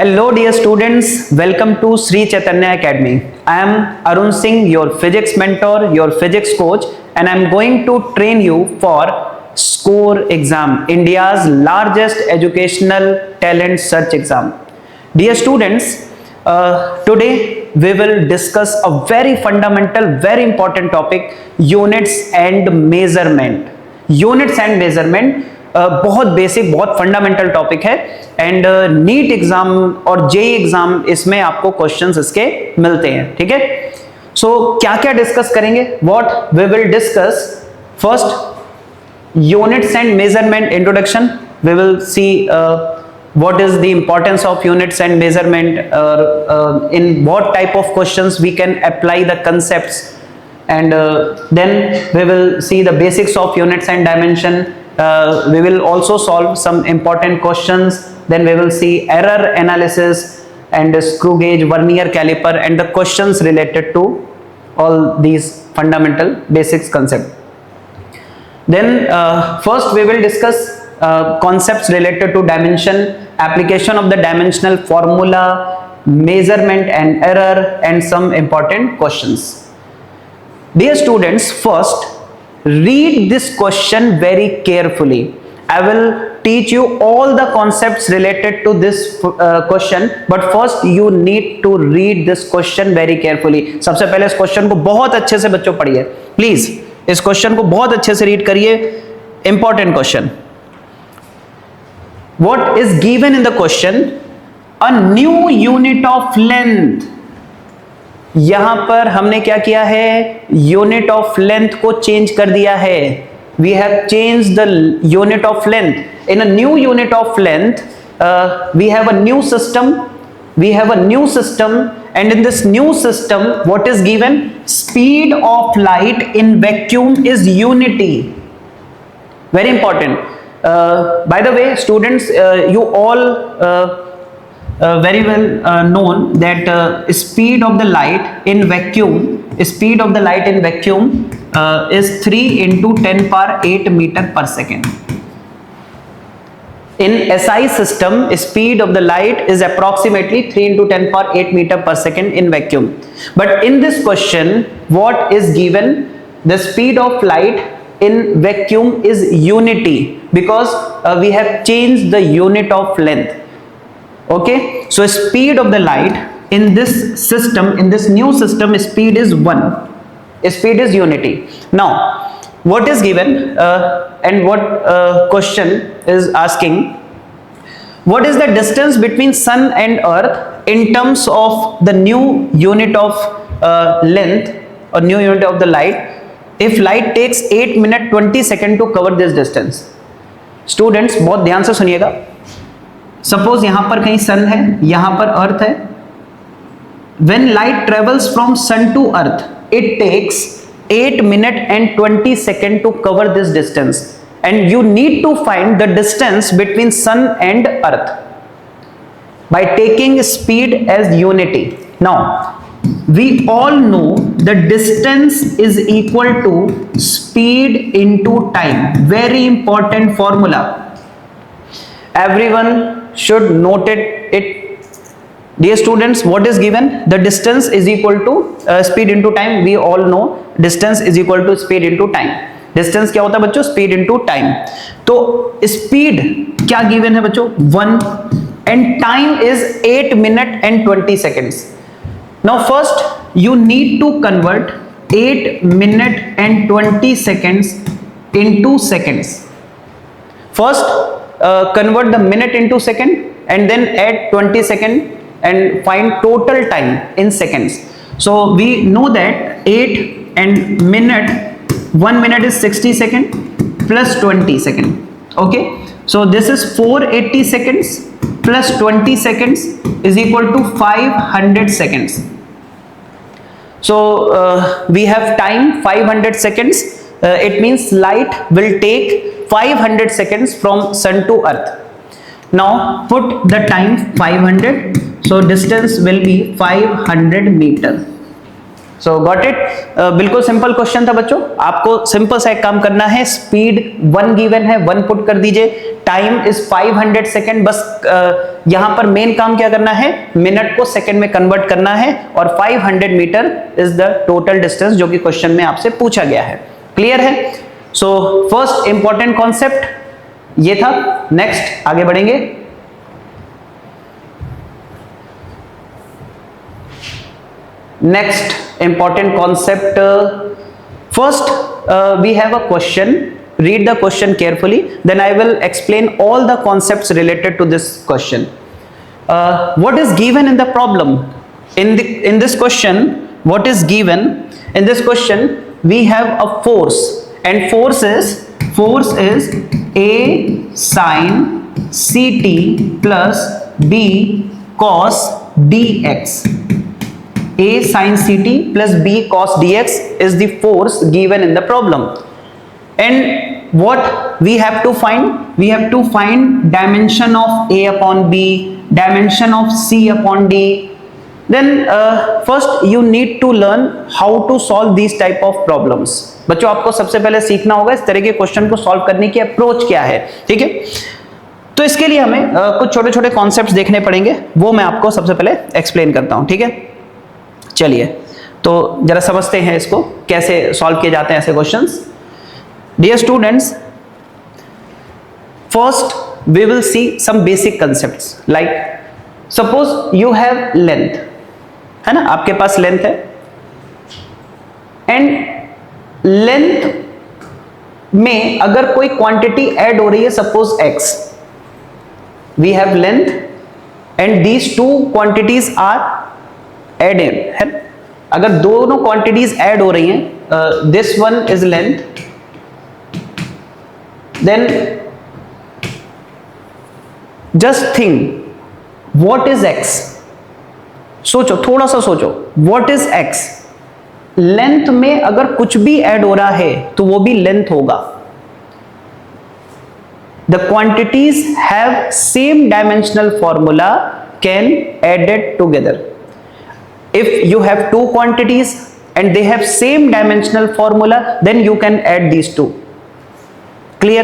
Hello dear students, welcome to Sri Chaitanya Academy. I am Arun Singh, your physics mentor, your physics coach, and I am going to train you for SCORE exam, India's largest educational talent search exam. Dear students, today we will discuss a very fundamental, very important topic, units and measurement. Units and measurement बहुत basic, बहुत fundamental topic है and NEET exam और JEE exam इसमें आपको questions इसके मिलते हैं. ठीक है, सो क्या क्या डिस्कस करेंगे? What we will discuss first, units and measurement introduction. We will see what is the importance of units and measurement, in what type of questions we can apply the concepts, and then we will see the basics of units and dimension. We will also solve some important questions. Then we will see error analysis and screw gauge, vernier caliper, and the questions related to all these fundamental basics concept. Then first we will discuss concepts related to dimension, application of the dimensional formula, measurement and error, and some important questions. Dear students, first read this question very carefully. I will teach you all the concepts related to this question, but first you need to read this question very carefully. सबसे पहले इस question को बहुत अच्छे से बच्चों पढ़िए, please इस क्वेश्चन को बहुत अच्छे से रीड करिए. Important question. What is given in the question? A new unit of length. यहां पर हमने क्या किया है? यूनिट ऑफ लेंथ को चेंज कर दिया है. We have change the unit of length. In a new unit of length we have a new system. We have a new system, and in this new system what is given? Speed of light in vacuum is unity. Very important. By the way, students, you all very well known that speed of the light in vacuum is 3 into 10 power 8 meter per second. In SI system, speed of the light is approximately 3 into 10 power 8 meter per second in vacuum. But in this question, what is given? The speed of light in vacuum is unity, because we have changed the unit of length. Okay, so speed of the light in this system, in this new system, speed is 1. Speed is unity. Now what is given, and what question is asking? What is the distance between sun and earth in terms of the new unit of length or new unit of the light if light takes 8 minutes 20 seconds to cover this distance? Students बहुत ध्यान से सुनिएगा. Suppose यहां पर कहीं सन है, यहां पर अर्थ है. When light travels from sun to earth, it takes 8 minutes and 20 seconds to cover this distance, and you need to find the distance between sun and earth by taking speed as unity. Now we all know the distance is equal to speed into time. Very important formula. Everyone should note it. Dear students, what is given? The distance is equal to speed into time. We all know distance is equal to speed into time. Distance क्या होता है बच्चों? Speed into time. तो speed क्या given है बच्चों? 1, and time is 8 minutes and 20 seconds. Now first you need to convert 8 minutes and 20 seconds into seconds. First convert the minute into second, and then add 20 seconds and find total time in seconds. So we know that 8 and minute, 1 minute is 60 seconds plus 20 seconds. Okay, so this is 480 seconds plus 20 seconds is equal to 500 seconds. So we have time 500 seconds. It means light will take 500 seconds from sun to earth. Now put the time 500. So distance will be 500 meter. So got it. बिल्कुल simple question था बच्चों। आपको simple सा एक काम करना है, speed 1 given है, 1 पुट कर दीजिए, टाइम इज 500 सेकेंड। बस यहां पर मेन काम क्या करना है, मिनट को सेकेंड में कन्वर्ट करना है, और 500 meter is the total distance जो कि क्वेश्चन में आपसे पूछा गया है। क्लियर है? सो फर्स्ट इंपॉर्टेंट कॉन्सेप्ट ये था। नेक्स्ट आगे बढ़ेंगे। Next important concept, first we have a question. Read the question carefully, then I will explain all the concepts related to this question. What is given in the problem? In this question, what is given in this question? We have a force, and force is A sin ct plus B cos dx. A sin ct plus B cos dx is the force given in the problem. And what we have to find? We have to find dimension of A upon B, dimension of C upon D. Then first you need to learn how to solve these type of problems. बच्चों आपको सबसे पहले सीखना होगा इस तरह के question को सॉल्व करने की अप्रोच क्या है। ठीक है, तो इसके लिए हमें कुछ छोटे छोटे कॉन्सेप्ट्स देखने पड़ेंगे, वो मैं आपको सबसे पहले एक्सप्लेन करता हूं। ठीक है, चलिए तो जरा समझते हैं इसको कैसे सॉल्व किए जाते हैं ऐसे questions. Dear students, first we will see some basic concepts. Like suppose you have length, है ना, आपके पास लेंथ है, एंड लेंथ में अगर कोई क्वांटिटी ऐड हो रही है, suppose x, we have length and these two quantities are add in, है। अगर दोनों क्वांटिटीज ऐड हो रही हैं, this one is length, then just think what is x। सोचो, थोड़ा सा सोचो, व्हाट इज x। लेंथ में अगर कुछ भी ऐड हो रहा है तो वो भी लेंथ होगा। The quantities have same dimensional formula, can added together. If you have two quantities and they have same dimensional formula, then you can add these two. Clear?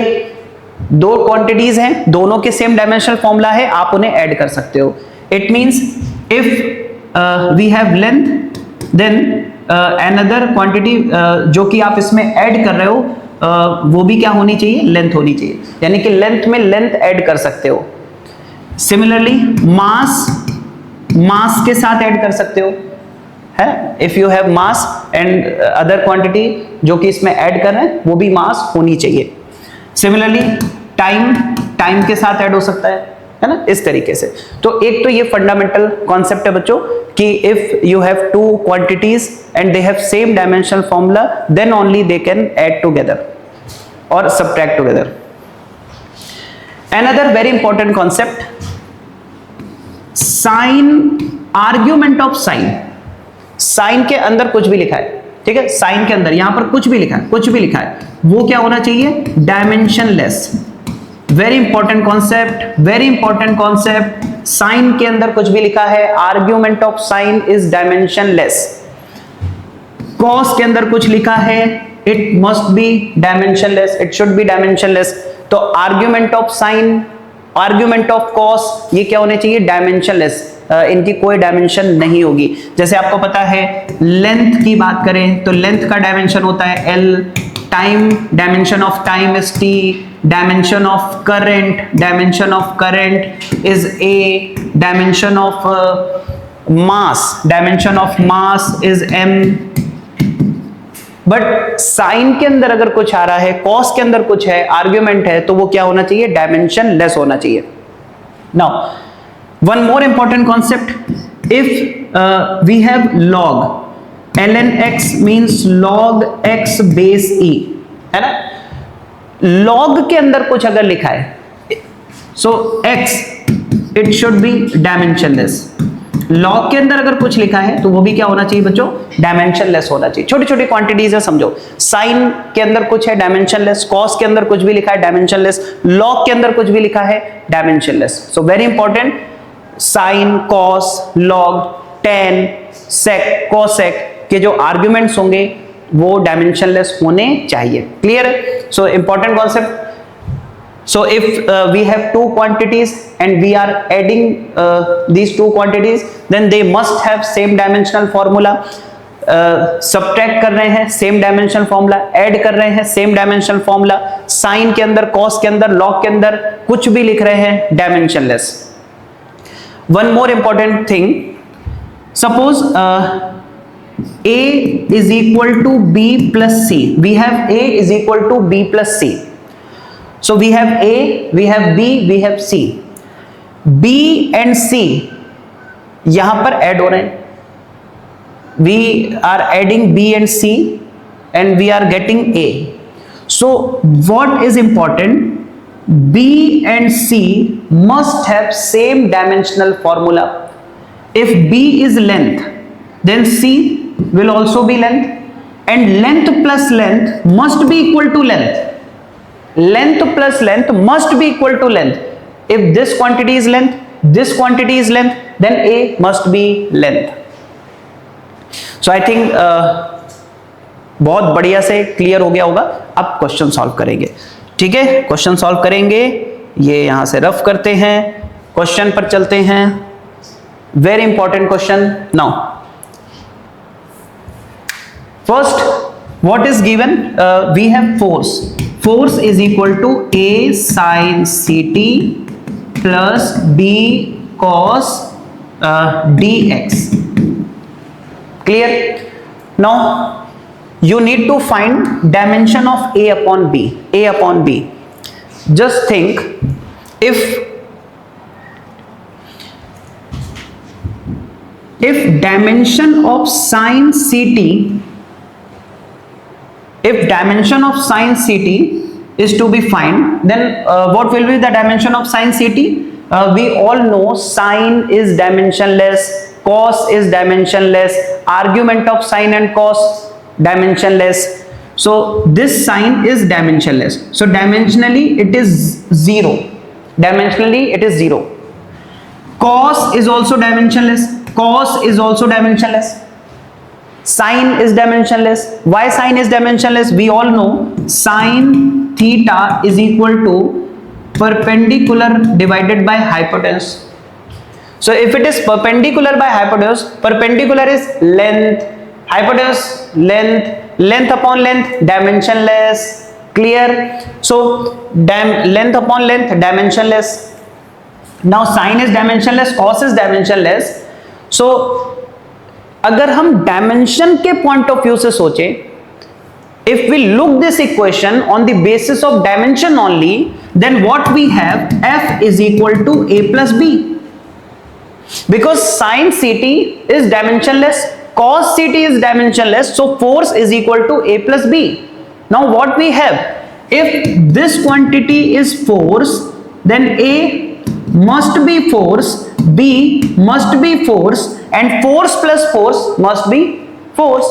दो quantities हैं, दोनों के same dimensional formula है, आप उन्हें add कर सकते हो। It means if we have length, then another quantity जो कि आप इसमें add कर रहे हो, वो भी क्या होनी चाहिए, length होनी चाहिए। यानी कि length में length add कर सकते हो। Similarly, मास के साथ ऐड कर सकते हो, है। If you have mass and other quantity जो कि इसमें ऐड कर रहे हैं, वो भी मास होनी चाहिए। सिमिलरली टाइम के साथ ऐड हो सकता है ना, इस तरीके से। तो एक तो ये फंडामेंटल कॉन्सेप्ट है बच्चों कि if you have two quantities and they have same dimensional formula, then only they can add together और subtract together. Another very important concept, sine, argument of sine. Sine के अंदर कुछ भी लिखा है, ठीक है, साइन के अंदर यहां पर कुछ भी लिखा है, कुछ भी लिखा है, वो क्या होना चाहिए, dimensionless. Very important concept, very important concept. Sine के अंदर कुछ भी लिखा है, argument of sine is dimensionless. Cos के अंदर कुछ लिखा है, it must be dimensionless, it should be dimensionless. तो argument of sine, argument of cos, ये क्या होने चाहिए, डायमेंशनलेस। इनकी कोई डायमेंशन नहीं होगी। जैसे आपको पता है लेंथ की बात करें तो लेंथ का डायमेंशन होता है L, time, dimension of time is T, dimension of current is A, dimension of mass is M। But sine के अंदर अगर कुछ आ रहा है, कॉस के अंदर कुछ है, आर्ग्यूमेंट है, तो वो क्या होना चाहिए, डायमेंशन लेस होना चाहिए। Now one more important concept, if we have log, ln x means log x base e, है ना। लॉग के अंदर कुछ अगर लिखा है, सो x it should be dimensionless. Log के अंदर अगर कुछ लिखा है तो वो भी क्या होना चाहिए बच्चों, डायमेंशनलेस होना चाहिए। छोटी छोटी क्वांटिटीज है, समझो। साइन के अंदर कुछ है, डायमेंशनलेस। कॉस के अंदर कुछ भी लिखा है, डायमेंशनलेस। लॉग के अंदर कुछ भी लिखा है, dimensionless. So very important, sine, cos, log, tan, sec, cosec, कि जो आर्ग्यूमेंट्स होंगे वो डायमेंशनलेस होने चाहिए। क्लियर है? So important concept. So if we have two quantities and we are adding these two quantities, then they must have same dimensional formula. Subtract कर रहे हैं same dimensional formula, add कर रहे हैं same dimensional formula, sin के अंदर, cos के अंदर, log के अंदर कुछ भी लिख रहे हैं dimensionless. One more important thing, suppose A is equal to B plus C. We have A is equal to B plus C. So we have A, we have B, we have C. B and C यहां पर add हो रहे हैं. We are adding B and C and we are getting A. So what is important? B and C must have same dimensional formula. If B is length, then C will also be length, and length plus length must be equal to length. Length plus length must be equal to length. If this quantity is length, this quantity is length, then A must be length. So I think बहुत बढ़िया से clear हो गया होगा. अब question solve करेंगे. ठीक है, क्वेश्चन सॉल्व करेंगे. ये यहां से रफ करते हैं, क्वेश्चन पर चलते हैं. Very important question. Now first, what is given? We have force. Force is equal to A sin ct plus B cos dx. Clear? Now you need to find dimension of A upon B. A upon B. Just think, if dimension of sin ct, if dimension of sin ct is to be found, then what will be the dimension of sin ct? We all know sin is dimensionless, cos is dimensionless, argument of sin and cos dimensionless. So this sin is dimensionless. So dimensionally it is 0. Dimensionally it is 0. Cos is also dimensionless. Cos is also dimensionless. Sin is dimensionless. Why sin is dimensionless? We all know sin theta is equal to perpendicular divided by hypotenuse. So if it is perpendicular by hypotenuse, perpendicular is length, hypotenuse length, length upon length, dimensionless. Clear? So length upon length, dimensionless. Now sin is dimensionless, cos is dimensionless. So अगर हम dimension के point of view से सोचे, if we look this equation on the basis of dimension only, then what we have, f is equal to a plus b, because sin ct is dimensionless, cos ct is dimensionless, so force is equal to a plus b. Now what we have, if this quantity is force, then a must be force, b must be force, and force plus force must be force.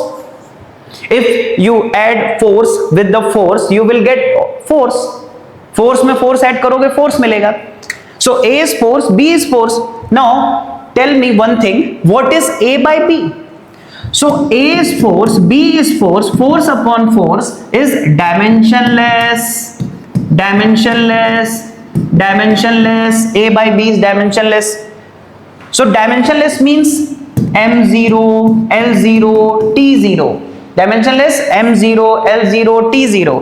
If you add force with the force, you will get force. Force में force add करोगे, force मिलेगा. So A is force, B is force. Now tell me one thing, what is A by B? So A is force, B is force, force upon force is dimensionless, dimensionless, dimensionless. A by B is dimensionless. So dimensionless means m0, l0, t0. Dimensionless m0, l0, t0.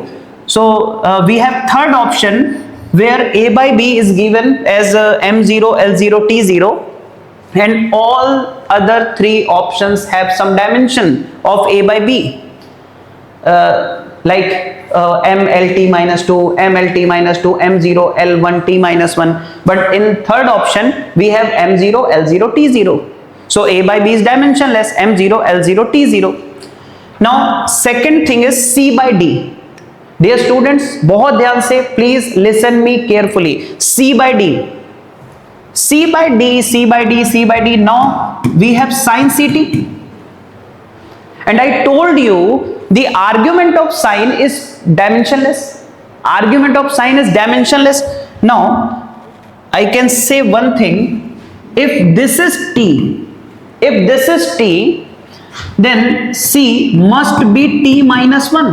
So we have third option where A by B is given as m0, l0, t0, and all other three options have some dimension of A by B, like mlt minus 2, mlt minus 2, m0, l1, t minus 1. But in third option we have m0, l0, t0. So A by B is dimensionless, m0, l0, t0. Now second thing is C by D. Dear students, बहुत ध्यान से please listen me carefully. C by D, C by D, C by D, C by D. Now we have sin ct, and I told you the argument of sin is dimensionless. Argument of sin is dimensionless. Now I can say one thing, if this is t, if this is t, then C must be T minus 1.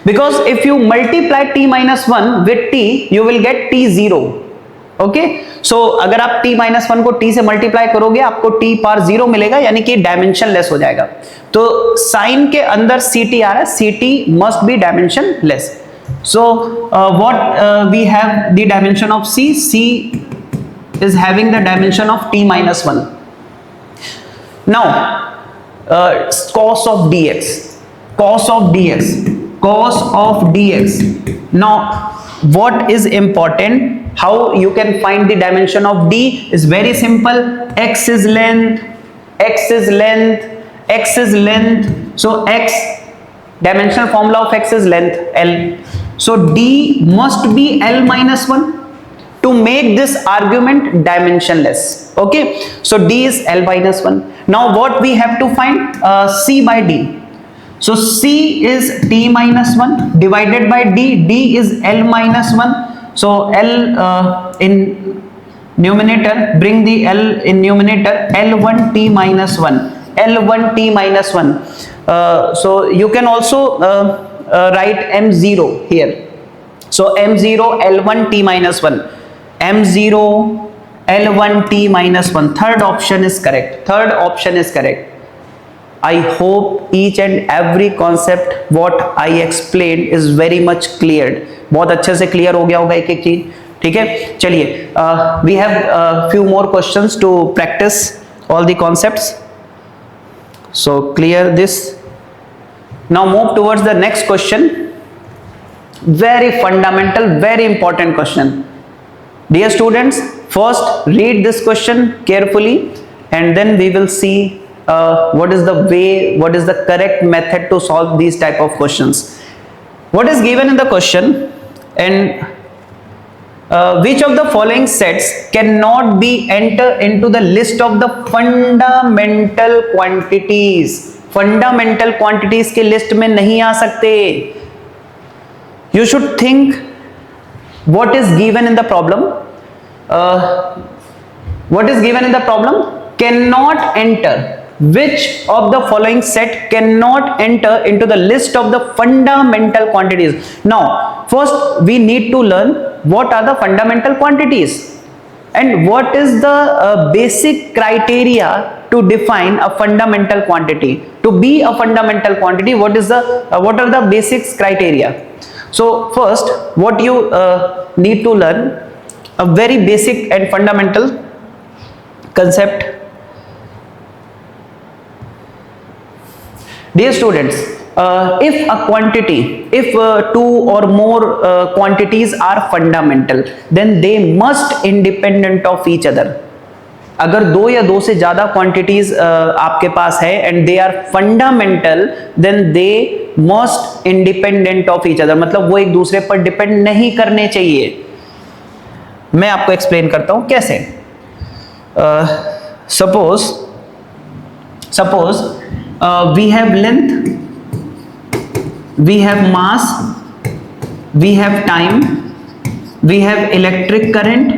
Because if you multiply T minus 1 with T, you will get T0. Okay, so अगर आप T minus 1 को T से multiply करोगे आपको T पार 0 मिलेगा, यानी कि dimension less हो जाएगा. तो साइन के अंदर CT आ रहा है, CT must be dimensionless. So what we have the dimension of C. C is having the dimension of T minus 1. Now cos of dx, cos of dx, cos of dx. Now what is important, how you can find the dimension of D is very simple. X is length, x is length, x is length. So x, dimensional formula of x is length, L. So D must be L minus 1 to make this argument dimensionless. Okay, so D is L minus 1. Now what we have to find? C by D. So C is T minus 1 divided by D. D is L minus 1. So L in numerator, bring the L in numerator, L1 T minus 1, L1 T minus 1. So you can also write M0 here. So M0 L1 T minus 1, M0 L1 T minus 1. Third option is correct. Third option is correct. I hope each and every concept what I explained is very much cleared. बहुत अच्छे से clear हो गया होगा एक एक चीज. ठीक है, चलिए we have few more questions to practice all the concepts. So clear this. Now move towards the next question. Very fundamental, very important question. Dear students, first read this question carefully and then we will see what is the way, what is the correct method to solve these type of questions. What is given in the question, and which of the following sets cannot be entered into the list of the fundamental quantities? Fundamental quantities के list में नहीं आ सकते. You should think what is given in the problem. What is given in the problem? Cannot enter. Which of the following set cannot enter into the list of the fundamental quantities? Now first we need to learn what are the fundamental quantities and what is the basic criteria to define a fundamental quantity. To be a fundamental quantity, what are the basic criteria? So first what you need to learn a very basic and fundamental concept. Dear students, if a quantity, if two or more quantities are fundamental, then they must independent of each other. अगर दो या दो से ज्यादा quantities आपके पास है and they are fundamental, then they must independent of each other. मतलब वो एक दूसरे पर डिपेंड नहीं करने चाहिए. मैं आपको एक्सप्लेन करता हूं कैसे. Suppose we have length, we have mass, we have time, we have electric current,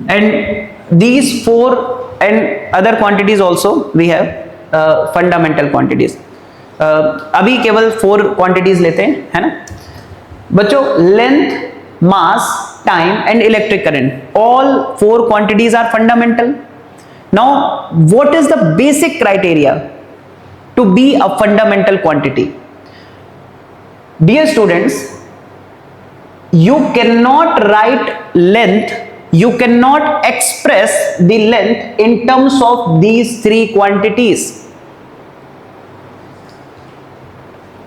and these four and other quantities also we have fundamental quantities. अभी केवल 4 quantities लेते हैं, है ना बच्चों. length, mass, time and electric current, all 4 quantities are fundamental. Now what is the basic criteria to be a fundamental quantity? Dear students, you cannot write length, you cannot express the length in terms of these 3 quantities.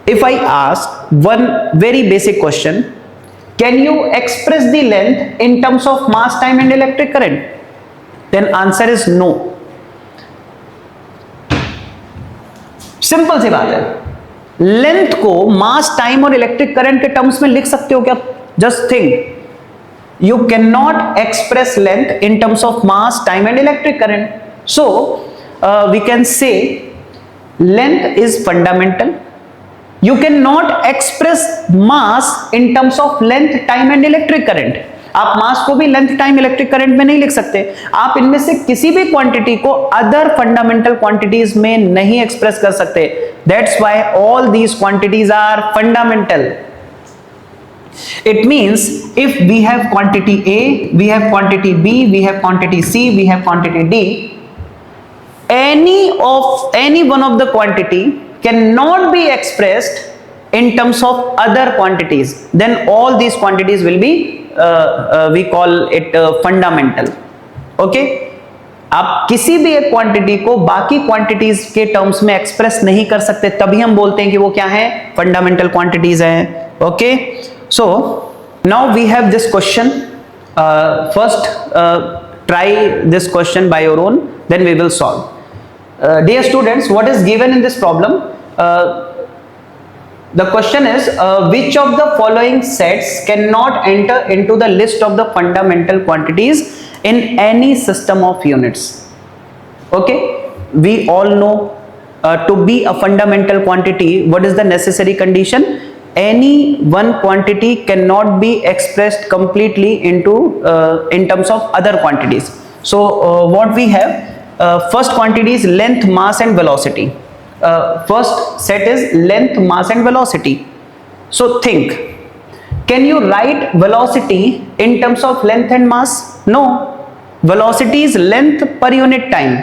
If I ask one very basic question, can you express the length in terms of mass, time and electric current? Then answer is no. Simple सी बात है. Length को mass, time और electric current के terms में लिख सकते हो क्या? Just think. You cannot express length in terms of mass, time and electric current. So we can say length is fundamental. You cannot express mass in terms of length, time and electric current. आप मास को भी length time electric current में नहीं लिख सकते। आप इनमें से किसी भी क्वांटिटी को अदर फंडामेंटल क्वांटिटीज में नहीं एक्सप्रेस कर सकते। That's why all these quantities are fundamental. It means if we have quantity A, we have quantity B, we have quantity C, we have quantity D, any one of the quantity cannot be expressed in terms of other quantities, then all these quantities will be we call it fundamental. Okay, आप किसी भी एक quantity को बाकी quantities के terms में express नहीं कर सकते, तभी हम बोलते हैं कि वो क्या है, फंडामेंटल क्वांटिटीज हैं। Okay, so now we have this question. First try this question by your own, then we will solve. Dear students, what is given in this problem? The question is which of the following sets cannot enter into the list of the fundamental quantities in any system of units? Okay, we all know to be a fundamental quantity, what is the necessary condition? Any one quantity cannot be expressed completely into in terms of other quantities. So what we have, first quantity is length, mass and velocity. First set is length, mass and velocity. So think, can you write velocity in terms of length and mass? No, velocity is length per unit time.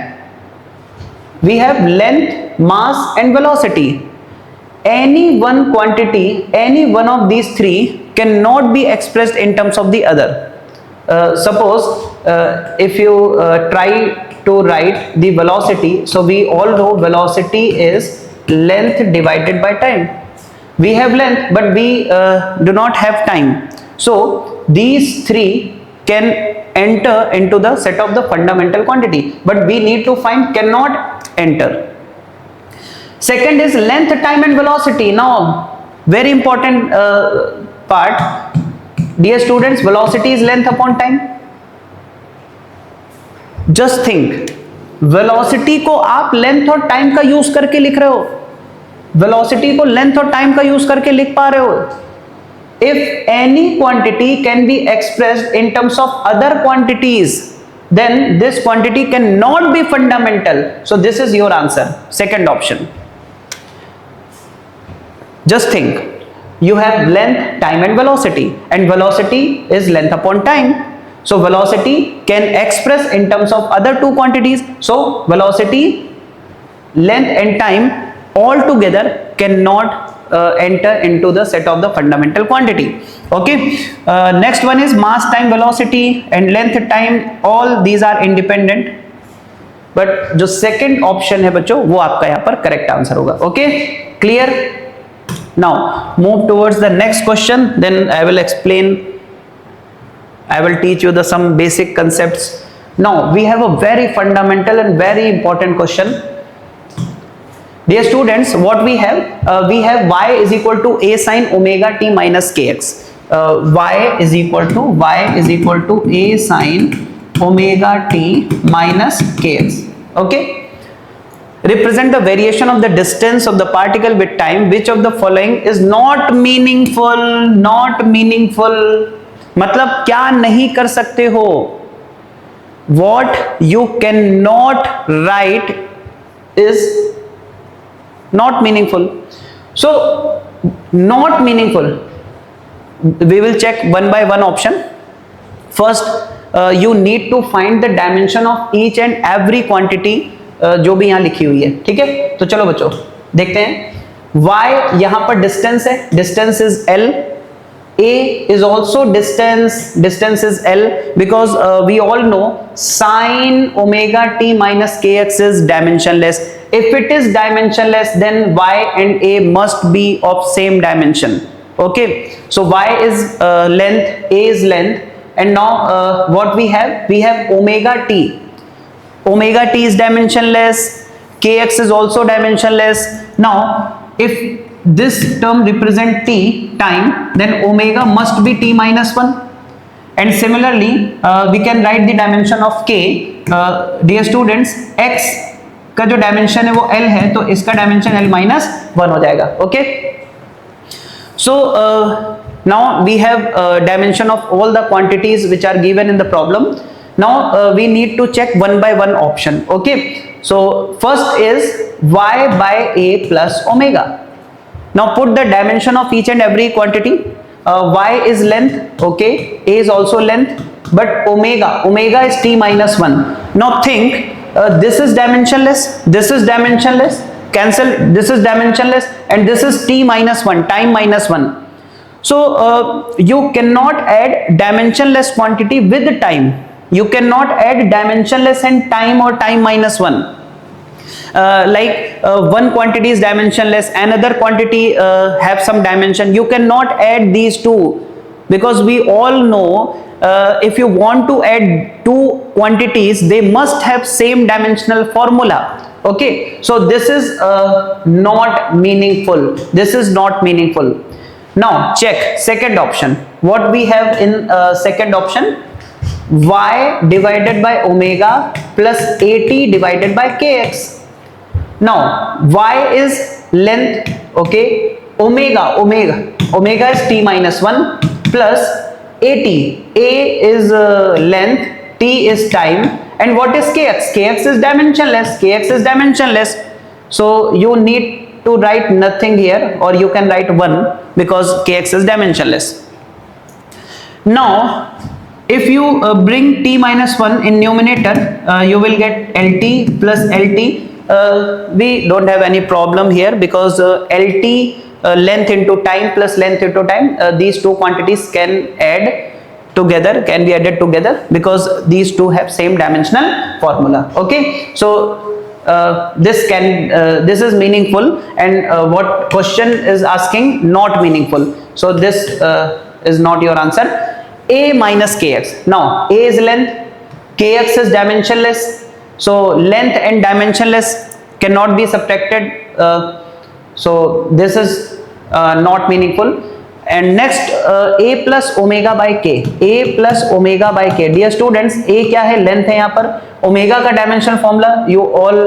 We have length, mass and velocity. Any one quantity, any one of these three cannot be expressed in terms of the other. Suppose if you try to write the velocity, so we all know velocity is length divided by time. We have length, but we do not have time. So these three can enter into the set of the fundamental quantity, but we need to find cannot enter. Second is length, time and velocity. Now very important part, dear students, velocity is length upon time. Just think, velocity को आप length और time का use करके लिख रहे हो, velocity को length और time का यूज करके लिख पा रहे हो। If any quantity can be expressed in terms of other quantities, then this quantity cannot be fundamental. So this is your answer, second option. Just think, you have length, time and velocity is length upon time. So velocity can express in terms of other two quantities. So velocity, length and time all together cannot enter into the set of the fundamental quantity. Okay, next one is mass, time, velocity and length, time, all these are independent, but जो second option है बच्चों, वो आपका यहाँ पर correct answer होगा। Okay, clear? Now move towards the next question, then I will explain, I will teach you the some basic concepts. Now we have a very fundamental and very important question. Dear students, what we have y is equal to a sin omega t minus kx. Y is equal to a sin omega t minus kx. Okay, represent the variation of the distance of the particle with time. Which of the following is not meaningful? मतलब क्या नहीं कर सकते हो? What you cannot write is not meaningful. So not meaningful, we will check one by one option. First you need to find the dimension of each and every quantity जो भी यहाँ लिखी हुई है। ठीक है, तो चलो बच्चों देखते हैं। y यहाँ पर डिस्टेंस है, distance is l. a is also distance is l, because we all know sin omega t minus kx is dimensionless. If it is dimensionless, then y and a must be of same dimension. Okay, so y is length, a is length, and now what we have omega t. Omega t is dimensionless, kx is also dimensionless. Now if this term represent t, time, then omega must be t minus 1, and similarly we can write the dimension of k. Dear students, x का जो dimension है वो l है, तो इसका dimension l minus 1 हो जाएगा। Okay, so Now we have dimension of all the quantities which are given in the problem. Now we need to check one by one option. Okay, so first is y by a plus omega. Now put the dimension of each and every quantity. Y is length, okay, a is also length, but omega is t minus 1. Now think, this is dimensionless, this is dimensionless, cancel, this is dimensionless, and this is t minus 1, time minus 1. So you cannot add dimensionless quantity with time. You cannot add dimensionless and time or time minus 1. One quantity is dimensionless, another quantity have some dimension. You cannot add these two, because we all know if you want to add two quantities, they must have same dimensional formula. Okay, so this is not meaningful. This is not meaningful. Now check second option. What we have in second option? Y divided by omega plus at divided by kx. Now y is length, okay, omega is t minus 1 plus at, a is length, t is time, and what is kx is dimensionless. So you need to write nothing here, or you can write 1 because kx is dimensionless. Now if you bring t minus 1 in numerator, you will get lt plus lt. We don't have any problem here, because lt length into time plus length into time, these two quantities can be added together, because these two have same dimensional formula. Okay, so this is meaningful, and what question is asking, not meaningful. So this is not your answer. A minus kx. Now a is length, kx is dimensionless, so length and dimensionless cannot be subtracted, so this is not meaningful. And next a plus omega by k. Dear students, a क्या है? Length है यहाँ पर. Omega का dimension formula you all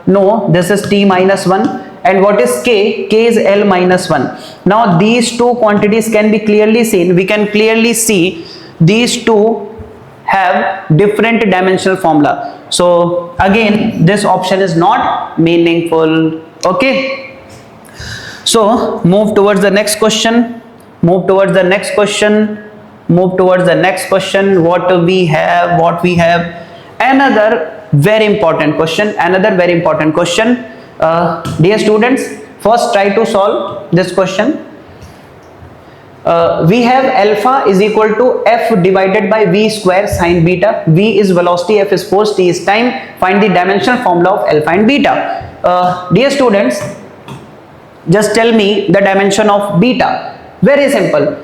know, this is t minus 1. And what is k? K is L minus 1. Now these two quantities can be clearly seen. We can clearly see these two have different dimensional formula. So again, this option is not meaningful. Okay. So move towards the next question. What we have? Another very important question. Dear students, first try to solve this question. We have alpha is equal to f divided by v square sine beta. V is velocity, f is force, t is time. Find the dimensional formula of alpha and beta. Dear students, just tell me the dimension of beta. Very simple.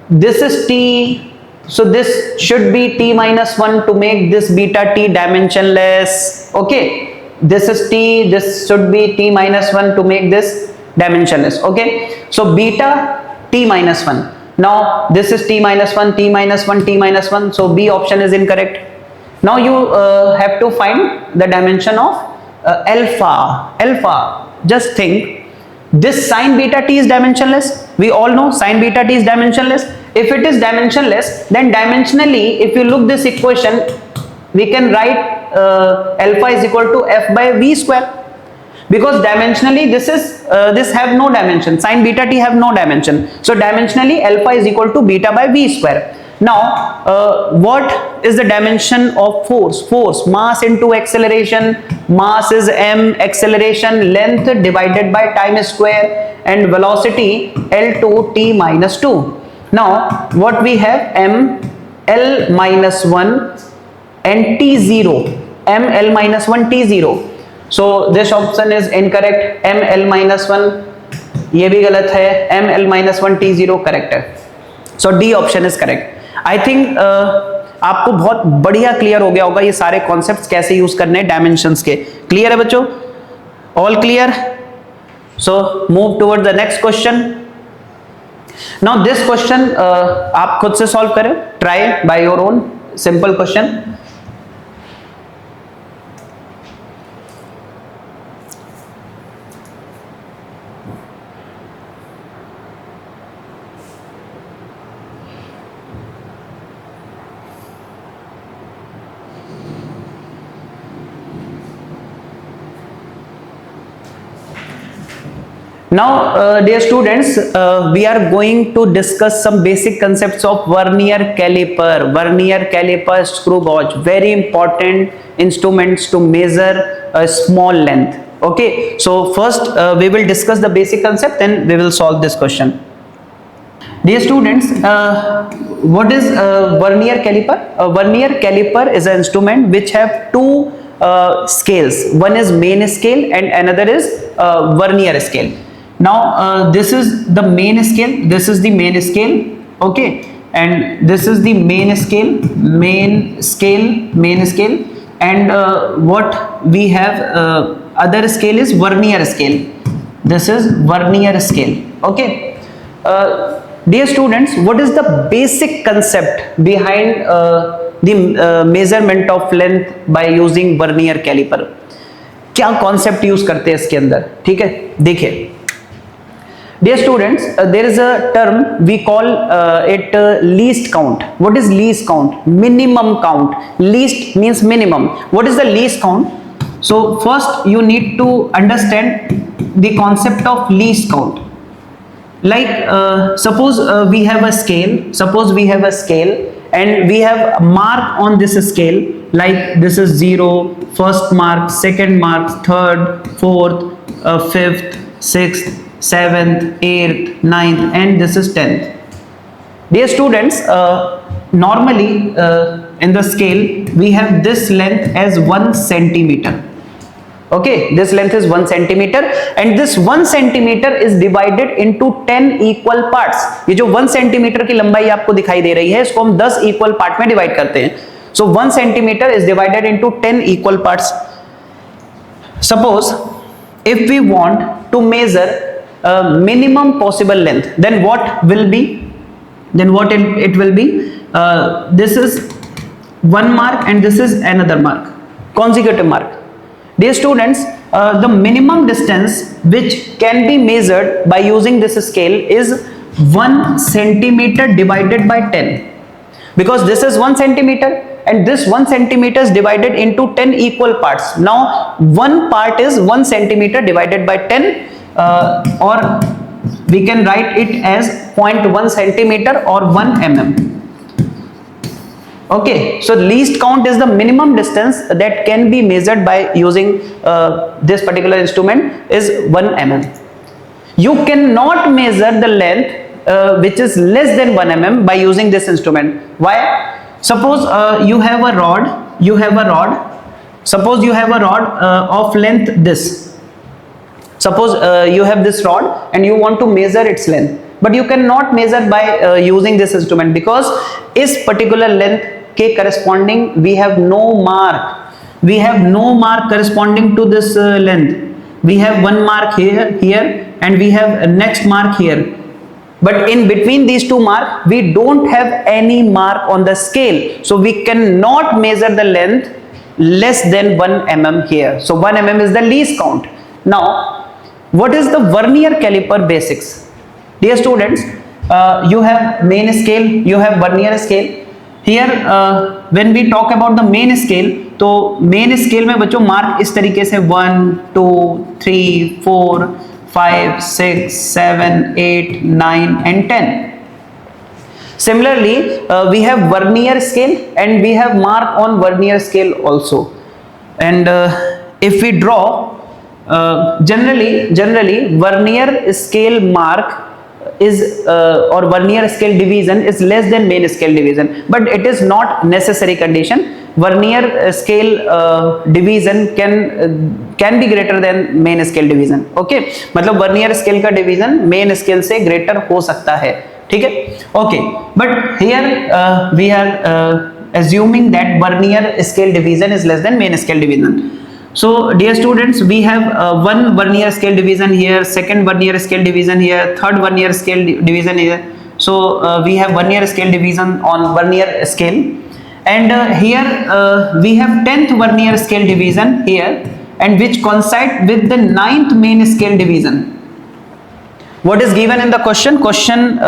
This is t, so this should be t minus 1 to make this beta t dimensionless. Okay. This is t, this should be t minus 1 to make this dimensionless. Okay, so beta t minus 1. Now this is t minus 1, t minus 1, t minus 1, so B option is incorrect. Now you have to find the dimension of alpha. Just think, this sine beta t is dimensionless. We all know sine beta t is dimensionless. If it is dimensionless, then dimensionally, if you look this equation, we can write alpha is equal to f by v square, because dimensionally this have no dimension. Sine beta t have no dimension, so dimensionally alpha is equal to beta by v square. Now what is the dimension of force? Mass into acceleration. Mass is m, acceleration length divided by time square, and velocity L2 t minus 2. Now what we have? m L minus 1 and t0, m L minus 1 t0. So this option is incorrect. m L minus 1 ये भी गलत है. m L minus 1 t0 correct है. So D option is correct. I think आपको बहुत बढ़िया clear हो गया होगा ये सारे कॉन्सेप्ट्स कैसे यूज करने हैं डायमेंशंस के. क्लियर है बच्चों? All clear? So move toward the next question. Now this question आप खुद से सॉल्व करें. Try by your own. Simple question. Now, dear students, we are going to discuss some basic concepts of vernier caliper. Vernier caliper, screw gauge, very important instruments to measure a small length. Okay, so first we will discuss the basic concept, then we will solve this question. Dear students, what is vernier caliper? A vernier caliper is an instrument which have two scales. One is main scale and another is vernier scale. Now this is the main scale, this is the main scale, okay, and this is the main scale, and what we have other scale is vernier scale. This is vernier scale, okay. Dear students, what is the basic concept behind the measurement of length by using vernier caliper? क्या concept use करते हैं इसके अंदर, ठीक है, देखिए. Dear students, there is a term we call it least count. What is least count? Minimum count. Least means minimum. What is the least count? So first you need to understand the concept of least count. Like suppose we have a scale. Suppose we have a scale and we have a mark on this scale. Like this is 0, first mark, second mark, third, fourth, fifth, sixth, 7th, 8th, 9th, and this is 10th. Dear students, normally in the scale we have this length as 1 centimeter. Okay, this length is 1 centimeter and this 1 centimeter is divided into 10 equal parts. ये जो 1 centimeter की लंबाई आपको दिखाई दे रही है, इसको हम 10 equal part में divide करते हैं. So 1 centimeter is divided into 10 equal parts. Suppose if we want to measure minimum possible length, then what will be? Then what it will be? This is one mark and this is another mark, consecutive mark. Dear students, the minimum distance which can be measured by using this scale is 1 centimeter divided by 10, because this is 1 centimeter and this 1 centimeter is divided into 10 equal parts. Now one part is 1 centimeter divided by 10, or we can write it as 0.1 centimeter or 1 mm. Okay, so least count is the minimum distance that can be measured by using this particular instrument is 1 mm. You cannot measure the length which is less than 1 mm by using this instrument. Why? Suppose you have a rod, suppose you have a rod of length this. Suppose you have this rod and you want to measure its length, but you cannot measure by using this instrument, because इस particular length के corresponding we have no mark. We have no mark corresponding to this length. We have one mark here, and we have a next mark here. But in between these two marks, we don't have any mark on the scale. So we cannot measure the length less than 1 mm here. So 1 mm is the least count. Now, what is the vernier caliper basics? Dear students, you have main scale, you have vernier scale. Here when we talk about the main scale, तो main scale में बच्चों mark इस तरीके से 1, 2, 3, 4, 5, 6, 7, 8, 9 and 10. Similarly, we have vernier scale and we have mark on vernier scale also. And if we draw, generally vernier scale mark is or vernier scale division is less than main scale division, but it is not necessary condition. Vernier scale division can be greater than main scale division. Okay, मतलब vernier scale का division main scale से greater हो सकता है, ठीक है. Okay, but here we are assuming that vernier scale division is less than main scale division. So dear students, we have one vernier scale division here, second vernier scale division here, third vernier scale division here. So we have vernier scale division on vernier scale, and here we have 10th vernier scale division here, and which coincide with the 9th main scale division. What is given in the question? Question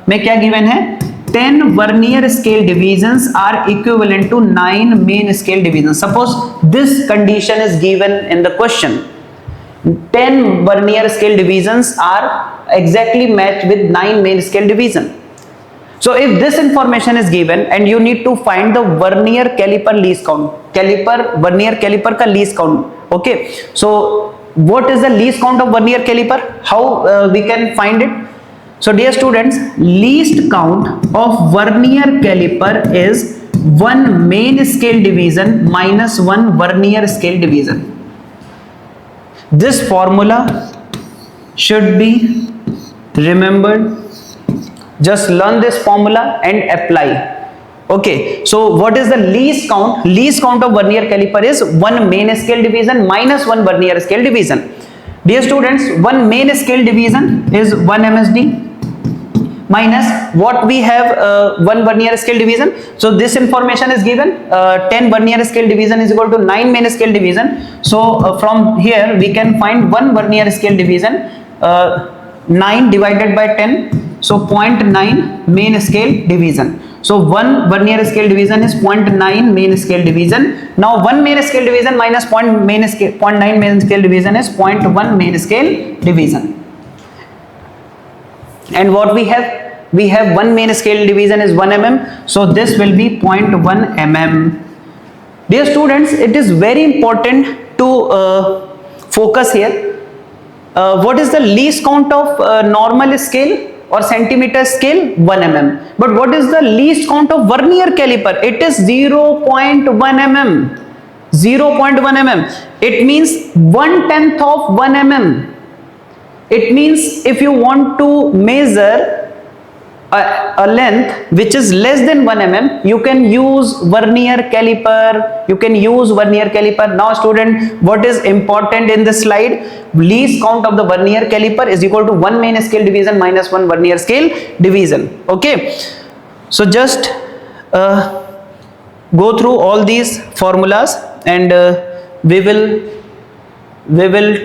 में क्या given है? 10 vernier scale divisions are equivalent to 9 main scale divisions. Suppose this condition is given in the question. 10 vernier scale divisions are exactly matched with 9 main scale division. So if this information is given and you need to find the vernier caliper least count, vernier caliper का least count, okay? So what is the least count of vernier caliper? How we can find it? So dear students, least count of vernier caliper is 1 main scale division minus 1 vernier scale division. This formula should be remembered. Just learn this formula and apply. Okay, so what is the least count? Least count of vernier caliper is 1 main scale division minus 1 vernier scale division. Dear students, 1 main scale division is 1 MSD minus what we have 1 vernier scale division. So this information is given 10 vernier scale division is equal to 9 main scale division. So from here we can find 1 vernier scale division, 9 divided by 10. So 0.9 main scale division. So 1 vernier scale division is 0.9 main scale division. Now 1 main scale division minus 0.9 main scale division is 0.1 main scale division. And what we have? We have 1 main scale division is 1 mm. So this will be 0.1 mm. Dear students, it is very important to focus here. What is the least count of normal scale or centimeter scale? 1 mm. But what is the least count of vernier caliper? It is 0.1 mm. 0.1 mm. It means 1/10 of 1 mm. It means if you want to measure a length which is less than 1 mm, you can use vernier caliper. You can use vernier caliper. Now student, what is important in this slide? Least count of the vernier caliper is equal to 1 main scale division minus 1 vernier scale division. Okay, so just go through all these formulas and we will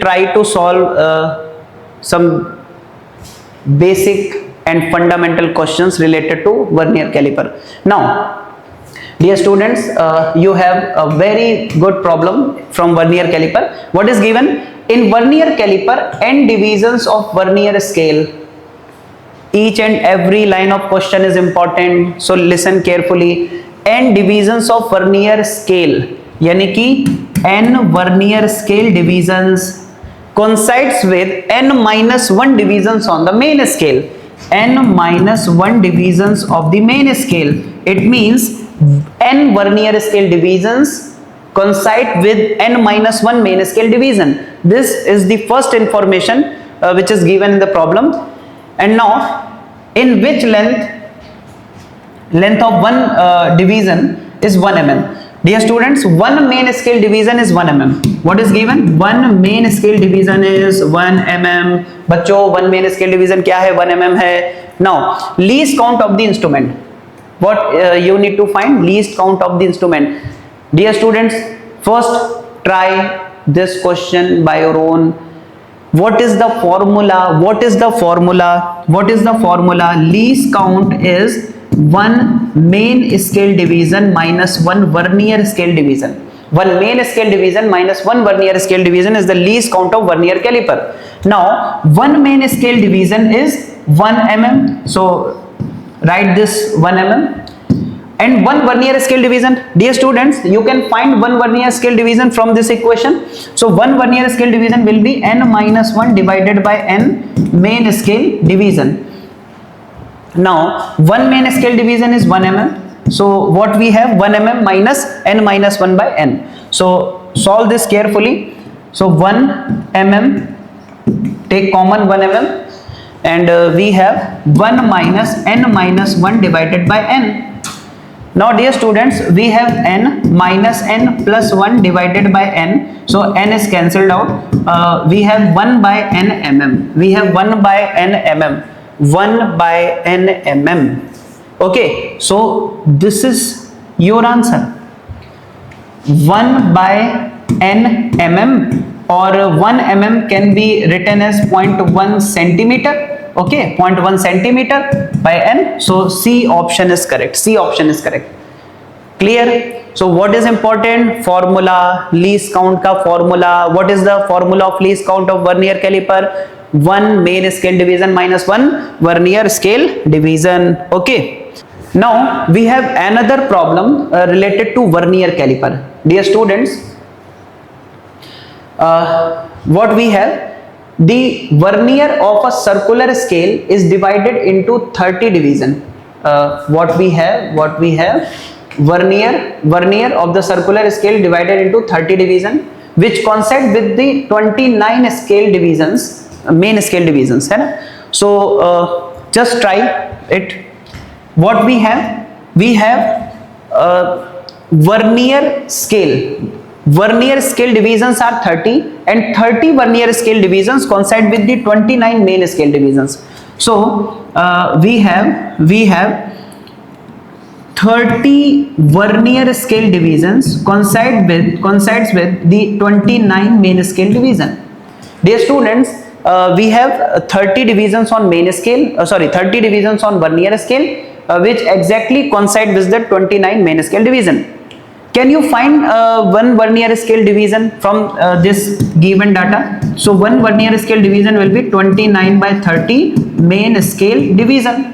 try to solve some basic and fundamental questions related to vernier caliper. Now dear students, you have a very good problem from vernier caliper. What is given? In vernier caliper, n divisions of vernier scale. Each and every line of question is important, so listen carefully. N divisions of vernier scale, यानी कि n vernier scale divisions coincides with n minus 1 divisions on the main scale. N minus 1 divisions of the main scale. It means n vernier scale divisions coincide with n minus 1 main scale division. This is the first information which is given in the problem. And now, in which length of one division is 1 mm? Dear students, 1 main scale division is 1 mm. What is given? 1 main scale division is 1 mm. बच्चों 1 main scale division क्या है? 1 mm है. Now least count of the instrument. What you need to find? Least count of the instrument. Dear students, first try this question by your own. What is the formula? What is the formula? What is the formula? Least count is 1 main scale division minus 1 vernier scale division. 1 main scale division minus 1 vernier scale division is the least count of vernier caliper. Now 1 main scale division is 1 mm. So write this 1 mm. And 1 vernier scale division. Dear students, you can find 1 vernier scale division from this equation. So 1 vernier scale division will be n minus 1 divided by n main scale division. Now 1 main scale division is 1 mm. So what we have? 1 mm minus n minus 1 by n. So solve this carefully. So 1 mm, take common 1 mm, and we have 1 minus n minus 1 divided by n. Now dear students, we have n minus n plus 1 divided by n. So n is cancelled out. We have 1 by n mm. We have 1 by n mm. 1 by n mm. Okay, so this is your answer. 1 by n mm, or 1 mm can be written as 0.1 centimeter. Okay, 0.1 centimeter by n. So C option is correct. C option is correct. Clear? So what is important? Formula, least count का formula. What is the formula of least count of vernier caliper? 1 main scale division minus 1 vernier scale division. Okay. Now we have another problem related to vernier caliper. Dear students, what we have, the vernier of a circular scale is divided into 30 division. What we have, vernier of the circular scale divided into 30 division, which coincide with the 29 scale divisions, main scale divisions, है ना? So just try it. What we have vernier scale divisions are 30, and 30 vernier scale divisions coincide with the 29 main scale divisions. So we have 30 vernier scale divisions coincides with the 29 main scale division. Dear students, we have 30 divisions on main scale, 30 divisions on vernier scale, which exactly coincide with the 29 main scale division. Can you find one vernier scale division from this given data? So one vernier scale division will be 29 by 30 main scale division.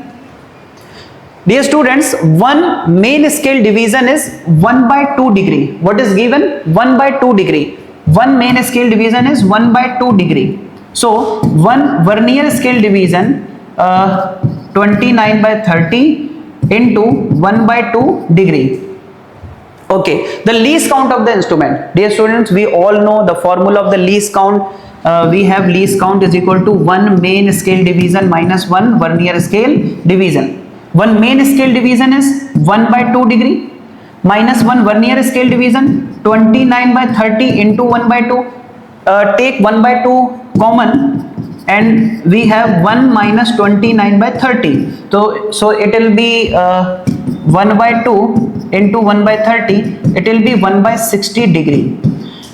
Dear students, one main scale division is 1 by 2 degree. What is given? 1 by 2 degree. One main scale division is 1 by 2 degree. So one vernier scale division, 29 by 30 into 1 by 2 degree. Okay, the least count of the instrument. Dear students, we all know the formula of the least count. We have least count is equal to 1 main scale division minus 1 vernier scale division. One main scale division is 1 by 2 degree minus 1 vernier scale division, 29 by 30 into 1 by 2. Take 1 by 2 common, and we have 1 minus 29 by 30. So it will be 1 by 2 into 1 by 30. It will be 1 by 60 degree.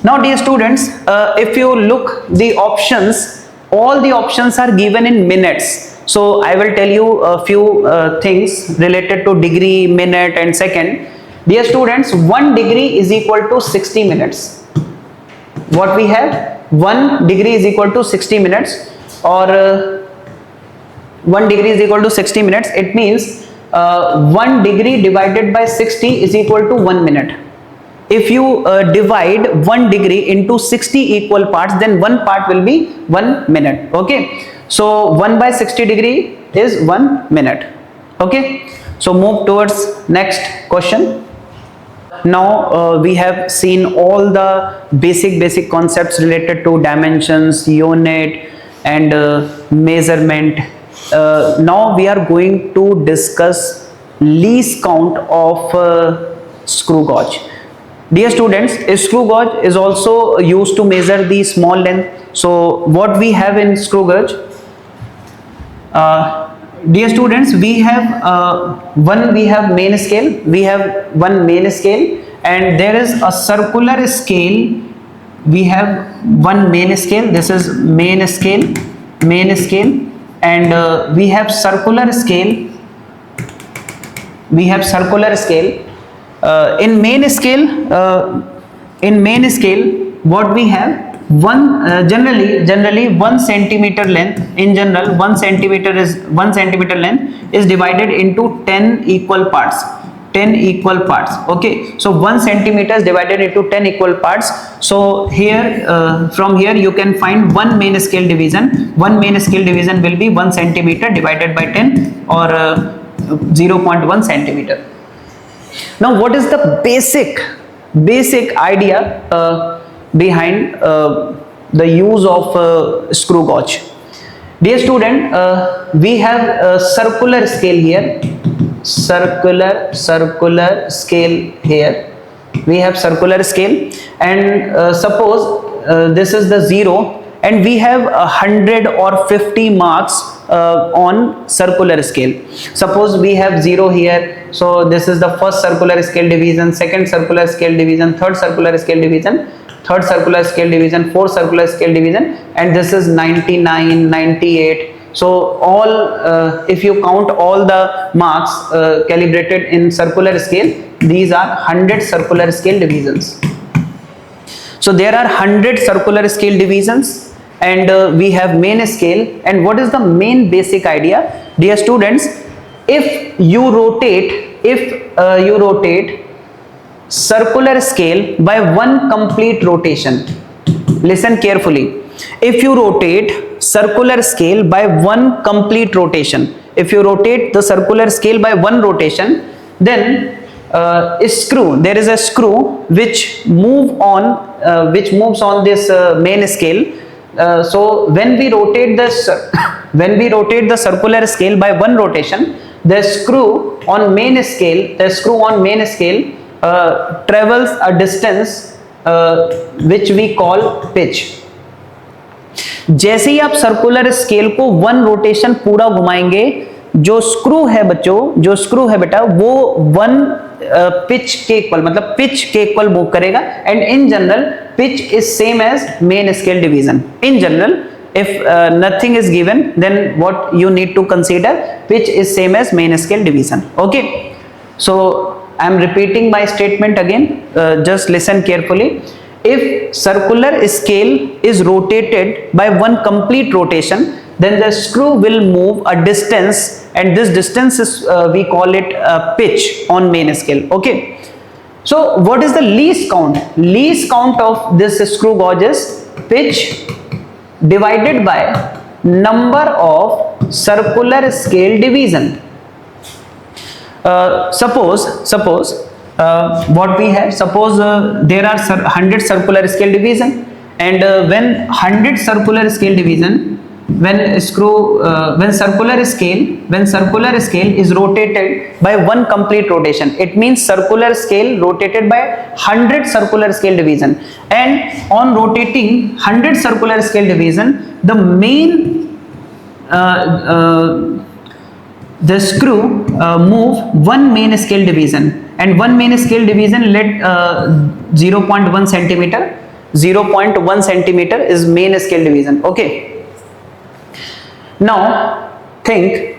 Now dear students, if you look the options, all the options are given in minutes. So I will tell you a few things related to degree, minute and second. Dear students, 1 degree is equal to 60 minutes. What we have? 1 degree is equal to 60 minutes, or 1 degree is equal to 60 minutes. It means 1 degree divided by 60 is equal to 1 minute. If you divide 1 degree into 60 equal parts, then one part will be 1 minute. Okay. So 1 by 60 degree is 1 minute. Okay. So move towards next question. Now we have seen all the basic concepts related to dimensions, unit and measurement. Now we are going to discuss least count of screw gauge. Dear students, a screw gauge is also used to measure the small length. So what we have in screw gauge? Dear students, we have main scale. We have one main scale, and there is a circular scale. We have one main scale. This is main scale, and we have circular scale. In main scale, what we have? Generally 1 centimeter length. In general, 1 centimeter length is divided into 10 equal parts. Okay, so 1 centimeter is divided into 10 equal parts. So here, from here you can find one main scale division. One main scale division will be 1 centimeter divided by 10, or 0.1 centimeter. Now what is the basic idea behind the use of screw gauge? Dear student, we have a circular scale here. Circular scale here. We have circular scale, and suppose this is the 0, and we have 100 or 50 marks on circular scale. Suppose we have 0 here, so this is the first circular scale division, second circular scale division, third circular scale division, third circular scale division, fourth circular scale division, and this is 99, 98. So all if you count all the marks calibrated in circular scale, these are 100 circular scale divisions. So there are 100 circular scale divisions, and we have main scale. And what is the main basic idea, dear students? If you rotate circular scale by one complete rotation, listen carefully, if you rotate circular scale by one complete rotation, if you rotate the circular scale by one rotation, then there is a screw which moves on this main scale. So when we rotate the circular scale by one rotation, the screw on main scale travels a distance which we call pitch. जैसे ही आप circular scale को one rotation पूरा घुमाएंगे, जो screw है बेटा, वो वन पिच के इक्वल, मतलब पिच के इक्वल मूव करेगा. And in general pitch is same as main scale division. In general, if nothing is given, then what you need to consider, pitch is same as main scale division. Okay, so I am repeating my statement again, just listen carefully. If circular scale is rotated by one complete rotation, then the screw will move a distance, and this distance is we call it pitch on main scale. Okay, so what is the least count? Least count of this screw gauge is pitch divided by number of circular scale division. Suppose what we have, suppose there are 100 circular scale division, and when 100 circular scale division, when circular scale is rotated by one complete rotation, it means circular scale rotated by 100 circular scale division. And on rotating 100 circular scale division, the screw move one main scale division, and one main scale division let 0.1 centimeter. 0.1 centimeter is main scale division. Okay, now think,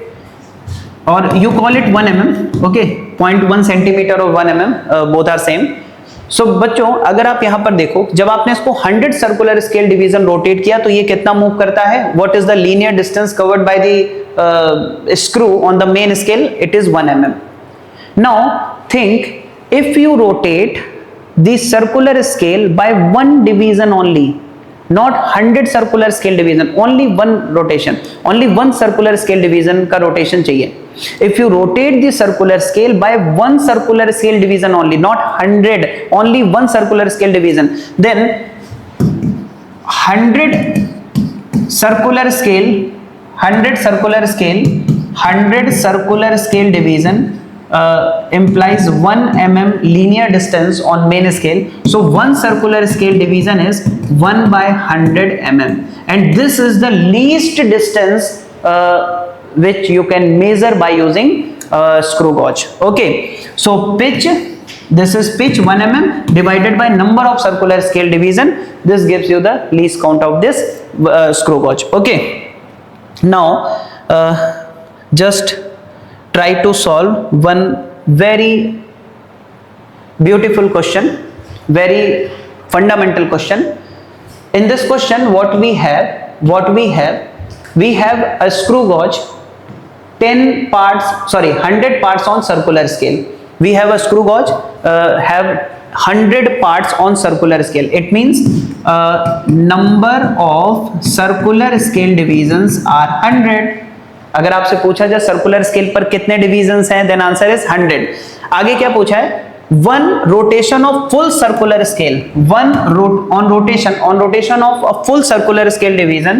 or you call it 1 mm. Okay, 0.1 centimeter or 1 mm, both are same. So बच्चों, अगर आप यहाँ पर देखो, जब आपने इसको 100 circular scale division rotate किया तो ये कितना मूव करता है? What is the linear distance covered by the screw on the main scale? It is 1 mm. Now think, if you rotate the circular scale by one division only, not 100 circular scale division, only one rotation, only one circular scale division का rotation चाहिए. If you rotate the circular scale by one circular scale division only, not 100, only one circular scale division, then 100 circular scale division implies 1 mm linear distance on main scale. So one circular scale division is 1 by 100 mm, and this is the least distance which you can measure by using screw gauge. Okay, so pitch, this is pitch 1 mm divided by number of circular scale division. This gives you the least count of this screw gauge. Okay, now just try to solve one very beautiful question, very fundamental question. In this question, what we have a screw gauge, 100 parts on circular scale. We have a screw gauge have 100 parts on circular scale. It means number of circular scale divisions are 100. अगर आपसे पूछा जाए circular scale पर कितने divisions हैं, then answer is 100. आगे क्या पूछा है? One rotation of full circular scale, on rotation of a full circular scale division,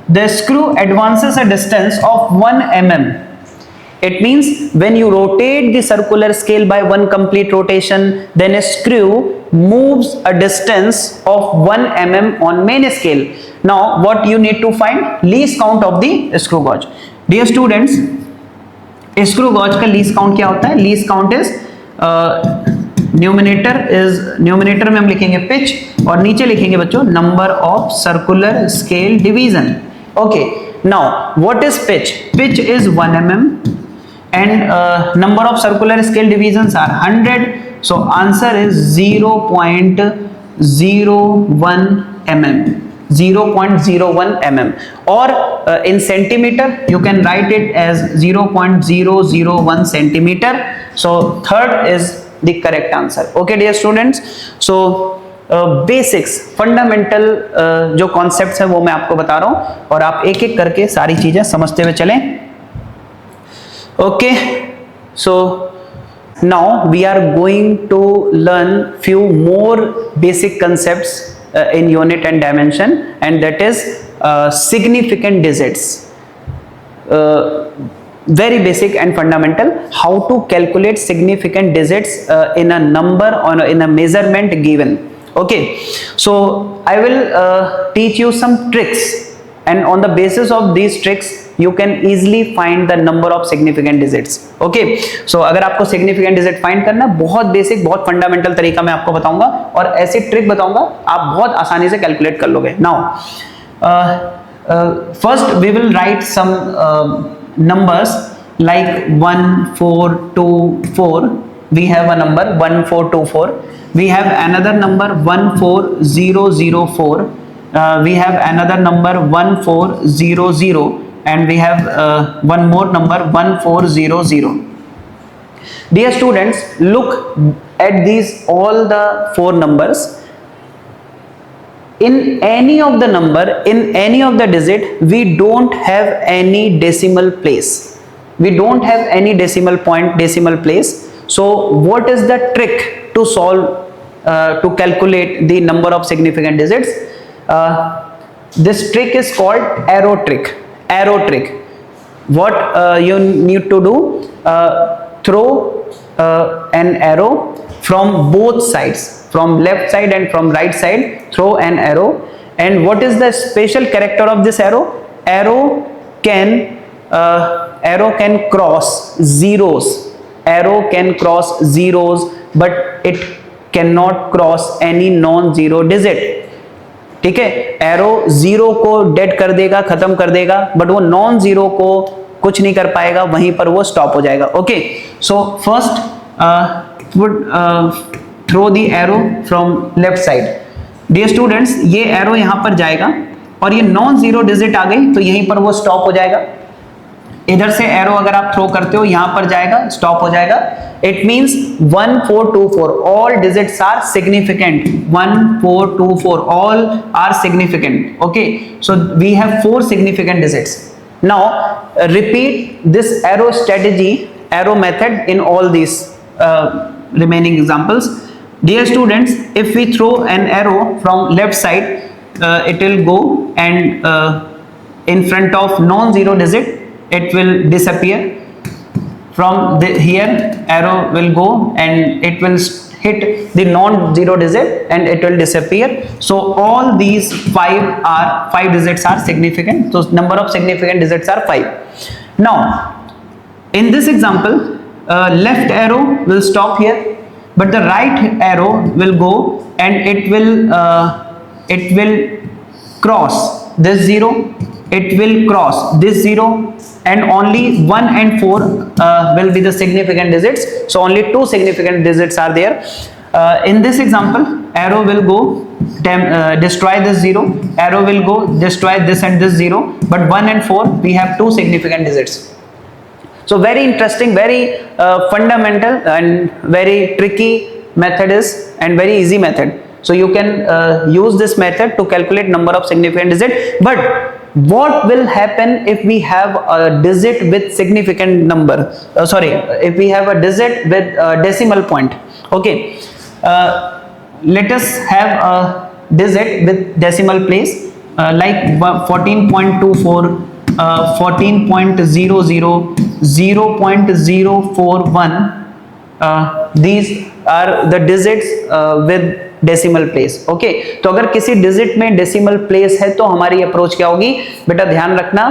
the screw advances a distance of 1 mm. It means when you rotate the circular scale by one complete rotation, then a screw moves a distance of 1 mm on main scale. Now what you need to find? Least count of the screw gauge. Dear students, screw gauge का least count क्या होता है? Least count is numerator में हम लिखेंगे pitch और नीचे लिखेंगे बच्चों number of circular scale division. Okay, now what is pitch? Pitch is 1 mm. and number of circular scale divisions are 100. So answer is 0.01 mm. 0.01 mm, or in centimeter you can write it as 0.001 centimeter. So third is the correct answer. Okay dear students, so basics fundamental जो concepts हैं वो मैं आपको बता रहा हूं और आप एक एक करके सारी चीजें समझते हुए चलें. Okay, so now we are going to learn few more basic concepts in unit and dimension, and that is significant digits. Very basic and fundamental, how to calculate significant digits in a number or in a measurement given. Okay, so I will teach you some tricks, and on the basis of these tricks you can easily find the number of significant digits. Okay, so अगर आपको significant digit find करना, बहुत basic, बहुत fundamental तरीका मैं आपको बताऊंगा और ऐसी trick बताऊंगा आप बहुत आसानी से calculate कर लोगे. Now first we will write some numbers like 1 4 2 4. We have a number 1424. We have another number 14004. We have another number 1400, and we have one more number 1400. Dear students, look at these all the four numbers. In any of the number, in any of the digit, we don't have any decimal place. We don't have any decimal point, decimal place. So what is the trick to solve to calculate the number of significant digits? This trick is called arrow trick. Arrow trick. What you need to do, throw an arrow from both sides, from left side and from right side. Throw an arrow, and what is the special character of this arrow? Arrow can cross zeros. Arrow can cross zeros, but it cannot cross any non-zero digit. ठीक है, arrow zero को dead कर देगा, खत्म कर देगा, but वो non zero को कुछ नहीं कर पाएगा, वहीं पर वो स्टॉप हो जाएगा. Okay, so first would throw the arrow from left side. Dear students, ये एरो यहां पर जाएगा और ये नॉन जीरो डिजिट आ गई तो यहीं पर वो स्टॉप हो जाएगा. इधर से एरो अगर आप थ्रो करते हो यहां पर जाएगा, स्टॉप हो जाएगा. It means 1424 all digits are significant. 1424 all are significant. Okay, so we have 4 significant digits. Now repeat this arrow strategy, arrow method in all this remaining examples. Dear students, if we throw an arrow from left side, it will go and in front of non-zero digit it will disappear. From here arrow will go and it will hit the non-zero digit and it will disappear. So all these 5 digits are significant. So number of significant digits are 5. Now in this example, left arrow will stop here, but the right arrow will go and it will cross this zero, it will cross this zero, and only 1 and 4 will be the significant digits. So only 2 significant digits are there. In this example, arrow will go destroy this zero, arrow will go destroy this and this zero, but 1 and 4 we have 2 significant digits. So very interesting, very fundamental and very tricky method is, and very easy method. So you can use this method to calculate number of significant digit. But what will happen if we have a digit with significant number? If we have a digit with decimal point. Okay, let us have a digit with decimal place like 14.24, 14.00, 0.041. These are the digits with decimal place. Okay, तो अगर किसी digit में decimal place है तो हमारी approach क्या होगी? बेटा ध्यान रखना,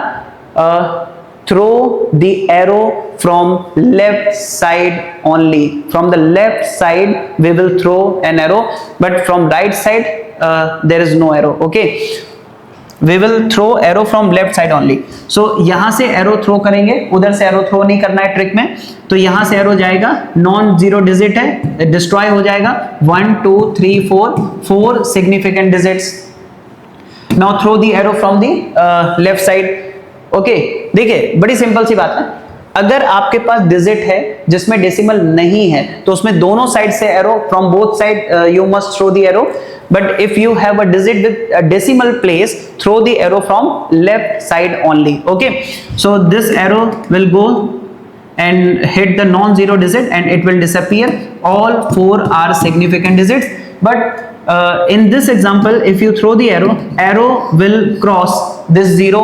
throw the arrow from left side only. From the left side we will throw an arrow, but from right side there is no arrow. Okay, we will throw arrow from left side only. So यहां से arrow throw करेंगे, उधर से arrow throw नहीं करना है trick में. तो यहां से arrow जाएगा, नॉन जीरो डिजिट है, डिस्ट्रॉय हो जाएगा. 1 2 3 4 significant digits. Now throw the arrow from the left side. Okay, देखिए बड़ी सिंपल सी बात है. अगर आपके पास डिजिट है जिसमें डेसिमल नहीं है तो उसमें दोनों साइड से arrow, from both side you must throw the arrow. But if you have a digit with decimal place, throw the arrow from left side only. Okay, so this arrow will go and hit the non-zero digit and it will disappear. All four are significant digits. But in this example, if you throw the arrow will cross this zero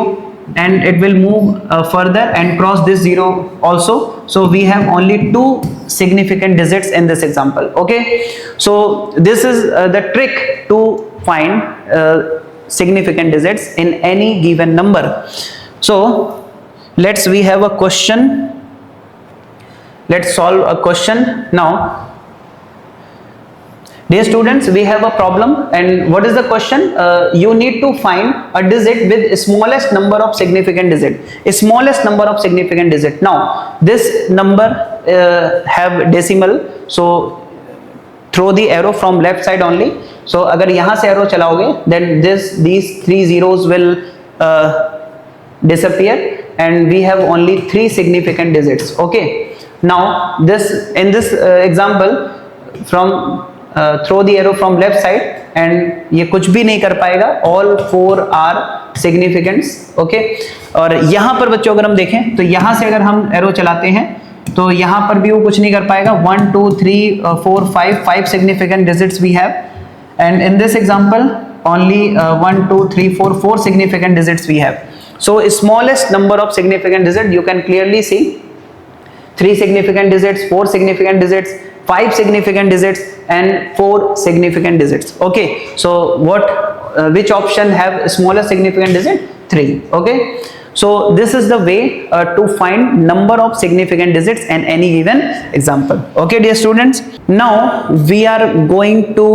and it will move further and cross this zero also. So we have only two significant digits in this example. Okay, so this is the trick to find significant digits in any given number. So we have a question. Let's solve a question now. Dear students, we have a problem, and what is the question? You need to find a digit with smallest number of significant digit. Smallest number of significant digit. Now this number have decimal, so throw the arrow from left side only. So अगर यहाँ से arrow चलाओगे, then these three zeros will disappear, and we have only three significant digits. Okay. Now in this example, from throw the arrow from left side, and ये कुछ भी नहीं कर पाएगा. All four are significant. Okay, और यहाँ पर बच्चों अगर हम देखें तो यहाँ से अगर हम arrow चलाते हैं तो यहाँ पर भी वो कुछ नहीं कर पाएगा. 1 2 3 4 5 significant digits we have, and in this example only 1 2 3 4 significant digits we have. So smallest number of significant digits you can clearly see. 3 significant digits, 4 significant digits, 5 significant digits, and 4 significant digits. Okay, so which option have smallest significant digit? 3. Okay, so this is the way to find number of significant digits in any given example. Okay, dear students, now we are going to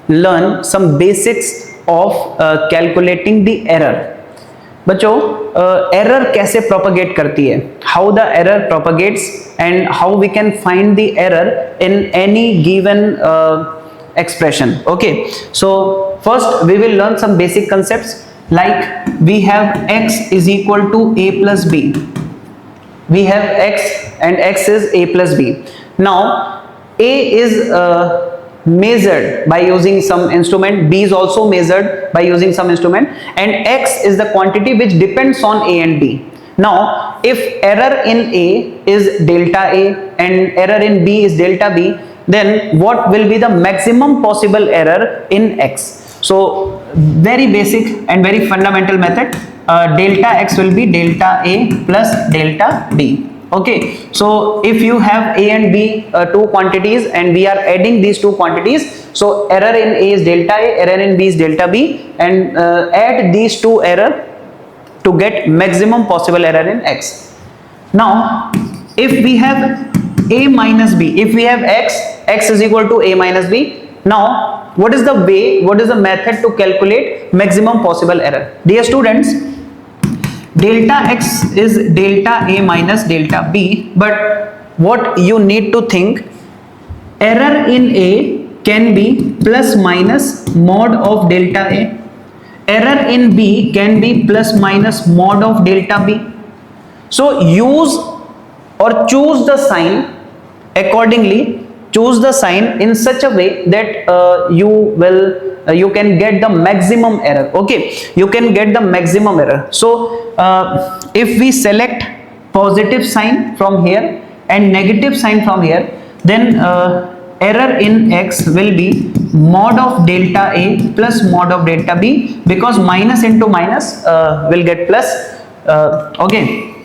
learn some basics of calculating the error. बच्चों, error कैसे propagate करती है, how the error propagates and how we can find the error in any given expression. Okay, so first we will learn some basic concepts, like we have x is equal to a plus b. We have x and x is a plus b. Now a is measured by using some instrument, b is also measured by using some instrument, and x is the quantity which depends on a and b. Now if error in a is delta a and error in b is delta b, then what will be the maximum possible error in x? So very basic and very fundamental method. Delta x will be delta a plus delta b. Okay, so if you have a and b two quantities and we are adding these two quantities, so error in a is delta a, error in b is delta b, and add these two error to get maximum possible error in x. Now if we have a minus b, if we have x is equal to a minus b, now what is the method to calculate maximum possible error? Dear students, delta x is delta a minus delta b, but what you need to think, error in a can be plus minus mod of delta a, error in b can be plus minus mod of delta b. So use or choose the sign accordingly, choose the sign in such a way that you can get the maximum error. Okay, you can get the maximum error. So if we select positive sign from here and negative sign from here, then error in x will be mod of delta a plus mod of delta b, because minus into minus will get plus. Okay,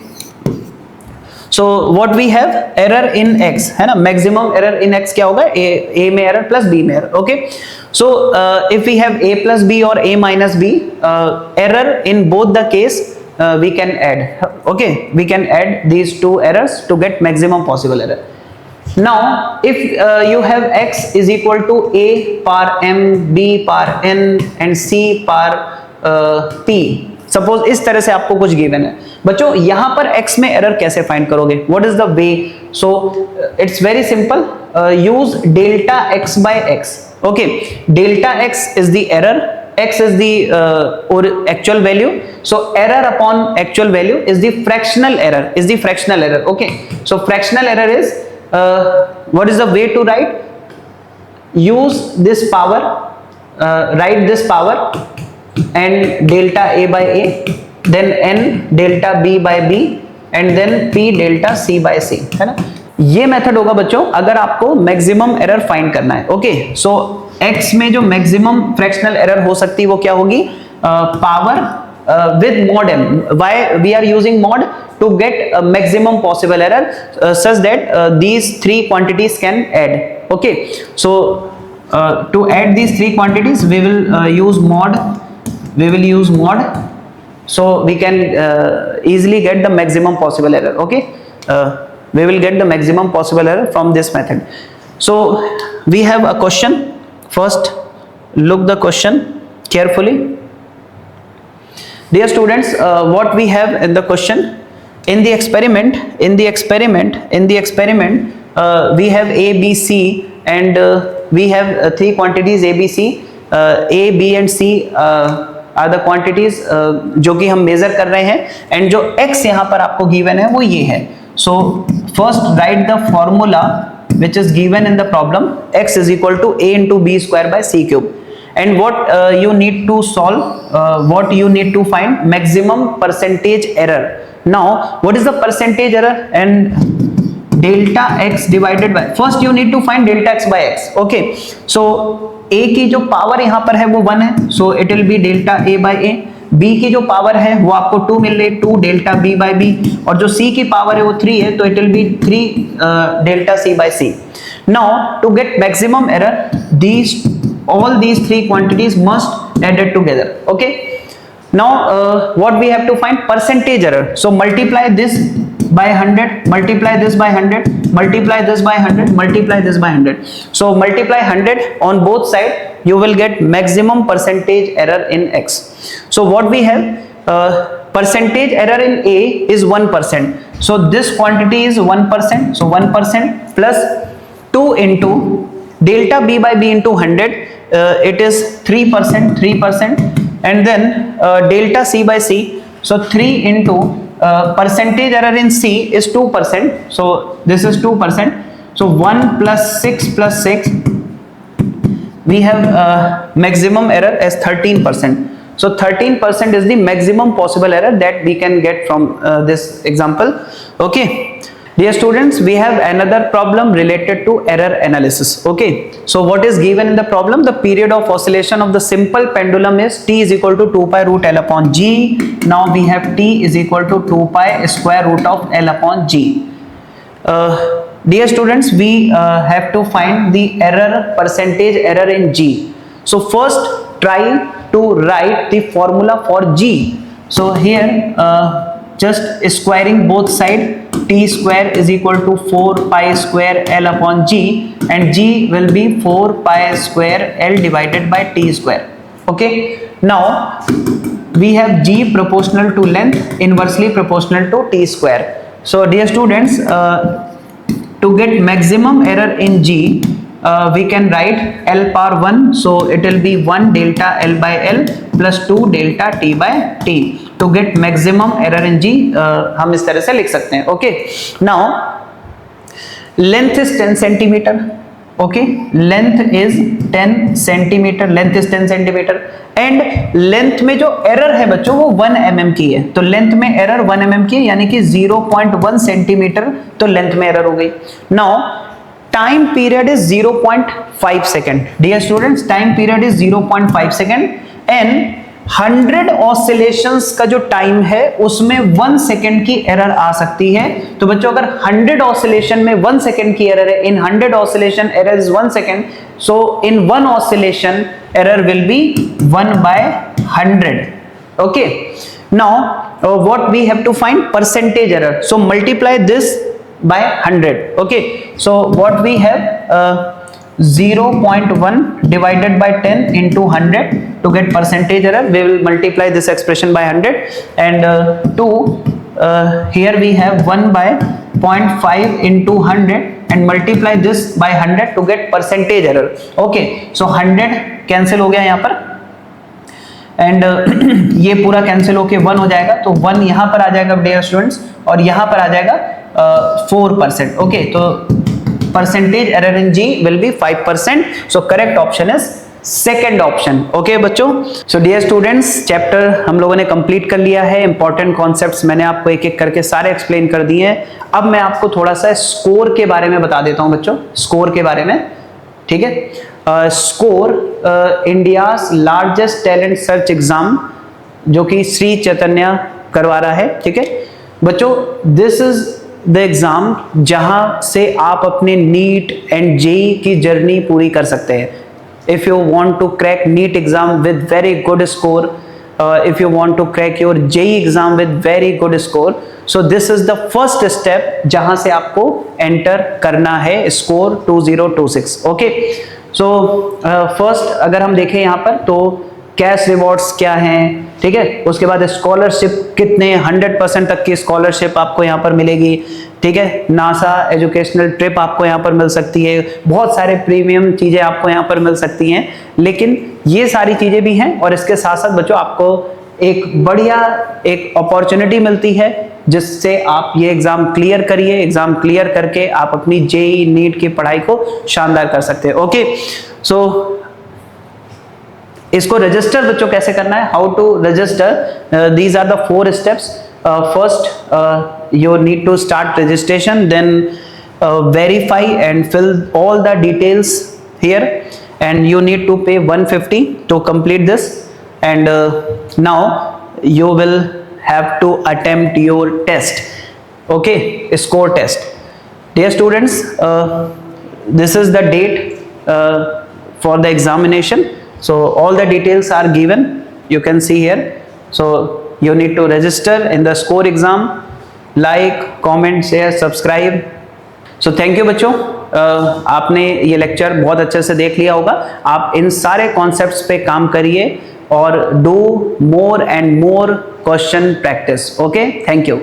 so what we have, error in x है ना, maximum error in x क्या होगा, a में error plus b में error. Okay, so if we have a plus b or a minus b, error in both the case we can add. Okay, we can add these two errors to get maximum possible error. Now if you have x is equal to a par m, b par n, and c par p, suppose इस तरह से आपको कुछ given है बच्चों, यहां पर x में एरर कैसे फाइंड करोगे, what is the way? So it's very simple, use delta x by x. ओके, delta x is the error, x is the or actual value, so error upon actual value is the fractional error. Okay, so fractional error is what is the way to write? Use this power, write this power and delta a by a, then n delta b by b and then p delta c by c, है ना? ये method होगा बच्चों अगर आपको maximum error find करना है. Okay, सो x में जो मैक्सिमम फ्रैक्शनल एरर हो सकती है वो क्या होगी? Power with mod m. Why we are using mod? To get a maximum possible error such that these three quantities can add. Okay, so to add these three quantities we will use mod, so we can easily get the maximum possible error. Okay, we will get the maximum possible error from this method. So we have a question. First look the question carefully. Dear students, what we have in the question, in the experiment we have a, b, c and we have three quantities a, b, c. A, b and c are the quantities जो कि हम major कर रहे हैं, and जो x यहाँ पर आपको गिवन है वो ये है. So first right the formula which is given in the problem. X is equal to a into b square by c cube. And what you need to solve, what you need to find? Maximum percentage error. Now what is the percentage error? And delta x divided by, first you need to find delta x by x. Okay, so a की जो power यहाँ पर है वो 1 है, so it will be delta a by a. b की जो power है वो आपको 2 मिल रही, 2 डेल्टा b by b, और जो c की पावर है वो 3 है, तो it will be 3 delta c by c. Now to get maximum error, all these three quantities must added together. Okay, now what we have to find? Percentage error. So multiply this by 100, multiply this by 100, multiply this by 100, multiply this by 100. So multiply 100 on both sides, you will get maximum percentage error in x. So what we have, percentage error in a is 1%. So this quantity is 1%, so 1% plus 2 into delta b by b into 100, it is 3%, and then delta c by c, so 3 into percentage error in c is 2%, so this is 2%, so 1 plus 6 plus 6, we have maximum error as 13%. So 13% is the maximum possible error that we can get from this example. Okay, dear students, we have another problem related to error analysis. Okay, so what is given in the problem? The period of oscillation of the simple pendulum is t is equal to 2 pi root L upon G. Now we have t is equal to 2 pi square root of L upon G. Dear students, we have to find the percentage error in G. So first try to write the formula for G. So here just squaring both sides, t square is equal to 4 pi square L upon G, and G will be 4 pi square L divided by t square. Okay, now we have G proportional to length, inversely proportional to t square. So dear students, to get maximum error in G, we can write L power 1, so it will be 1 delta L by L plus 2 delta T by T. To get maximum error in G, हम इस तरह से लिख सकते हैं. Okay, now length is 10 centimeter. Okay, length is 10 centimeter, length is 10 centimeter, and length में जो error है बच्चों वो 1 mm की है, तो length में error 1 mm की है, यानी कि 0.1 centimeter तो length में error हो गई. Now time period is 0.5 second. Dear students, time period is 0.5 second, and 100 oscillations का जो टाइम है उसमें 1 सेकेंड की एरर आ सकती है. तो बच्चों अगर 100 ऑसिलेशन में 1 सेकेंड की एरर है, इन 100 oscillation error is 1 second, so in 1 oscillation error will be 1 by 100. Okay, now what we have to find? Percentage error. So multiply this by 100. Okay, so what we have, 0.1 divided by 10 into 100 to get percentage error. We will multiply this expression by 100, and 2 here we have 1 by 0.5 into 100 and multiply this by 100 to get percentage error. Okay, so 100 cancel हो गया यहाँ पर, and ये पूरा cancel होके 1 हो जाएगा, तो 1 यहाँ पर आ जाएगा डियर स्टूडेंट्स, और यहाँ पर आ जाएगा 4%. ओके, तो percentage error in G will be 5%. So correct option is second option. Okay बच्चों, सो डियर स्टूडेंट्स, चैप्टर हम लोगों ने कंप्लीट कर लिया है. इंपॉर्टेंट कॉन्सेप्ट्स मैंने आपको एक एक करके सारे एक्सप्लेन कर दिए हैं. अब मैं आपको थोड़ा सा स्कोर के बारे में बता देता हूं बच्चों, स्कोर के बारे में. ठीक है, score India's largest talent search exam जो कि श्री चैतन्य करवा रहा है. ठीक है बच्चों, दिस इज द एग्जाम जहां से आप अपने नीट एंड जेई की जर्नी पूरी कर सकते हैं. If you want to crack NEET exam with very good score, if you want to crack your JEE exam with very good score, so this is the first step जहां से आपको enter करना है score 2026. Okay, so first अगर हम देखें यहाँ पर तो कैश रिवॉर्ड्स क्या हैं. ठीक है, उसके बाद स्कॉलरशिप कितने 100% तक की स्कॉलरशिप आपको यहाँ पर मिलेगी. ठीक है, नासा एजुकेशनल ट्रिप आपको यहाँ पर मिल सकती है, बहुत सारे प्रीमियम चीजें आपको यहाँ पर मिल सकती हैं. लेकिन ये सारी चीजें भी हैं, और इसके साथ साथ बच्चों आपको एक बढ़िया एक अपॉर्चुनिटी मिलती है जिससे आप ये एग्जाम क्लियर करिए. एग्जाम क्लियर करके आप अपनी जेई नीट की पढ़ाई को शानदार कर सकते हैं. ओके, सो इसको रजिस्टर बच्चों कैसे करना है, how to register, these are the 4 steps. First, you need to start registration, then verify and fill all the details here, and you need to pay 150 to complete this, and now you will have to attempt your test. Okay, score test. Dear students, this is the date for the examination. So all the details are given, you can see here. So you need to register in the score exam. Like, comment, share, subscribe. So thank you बच्चों, आपने ये lecture बहुत अच्छे से देख लिया होगा. आप इन सारे कॉन्सेप्ट्स पे काम करिए और do more and more question practice. Okay, thank you.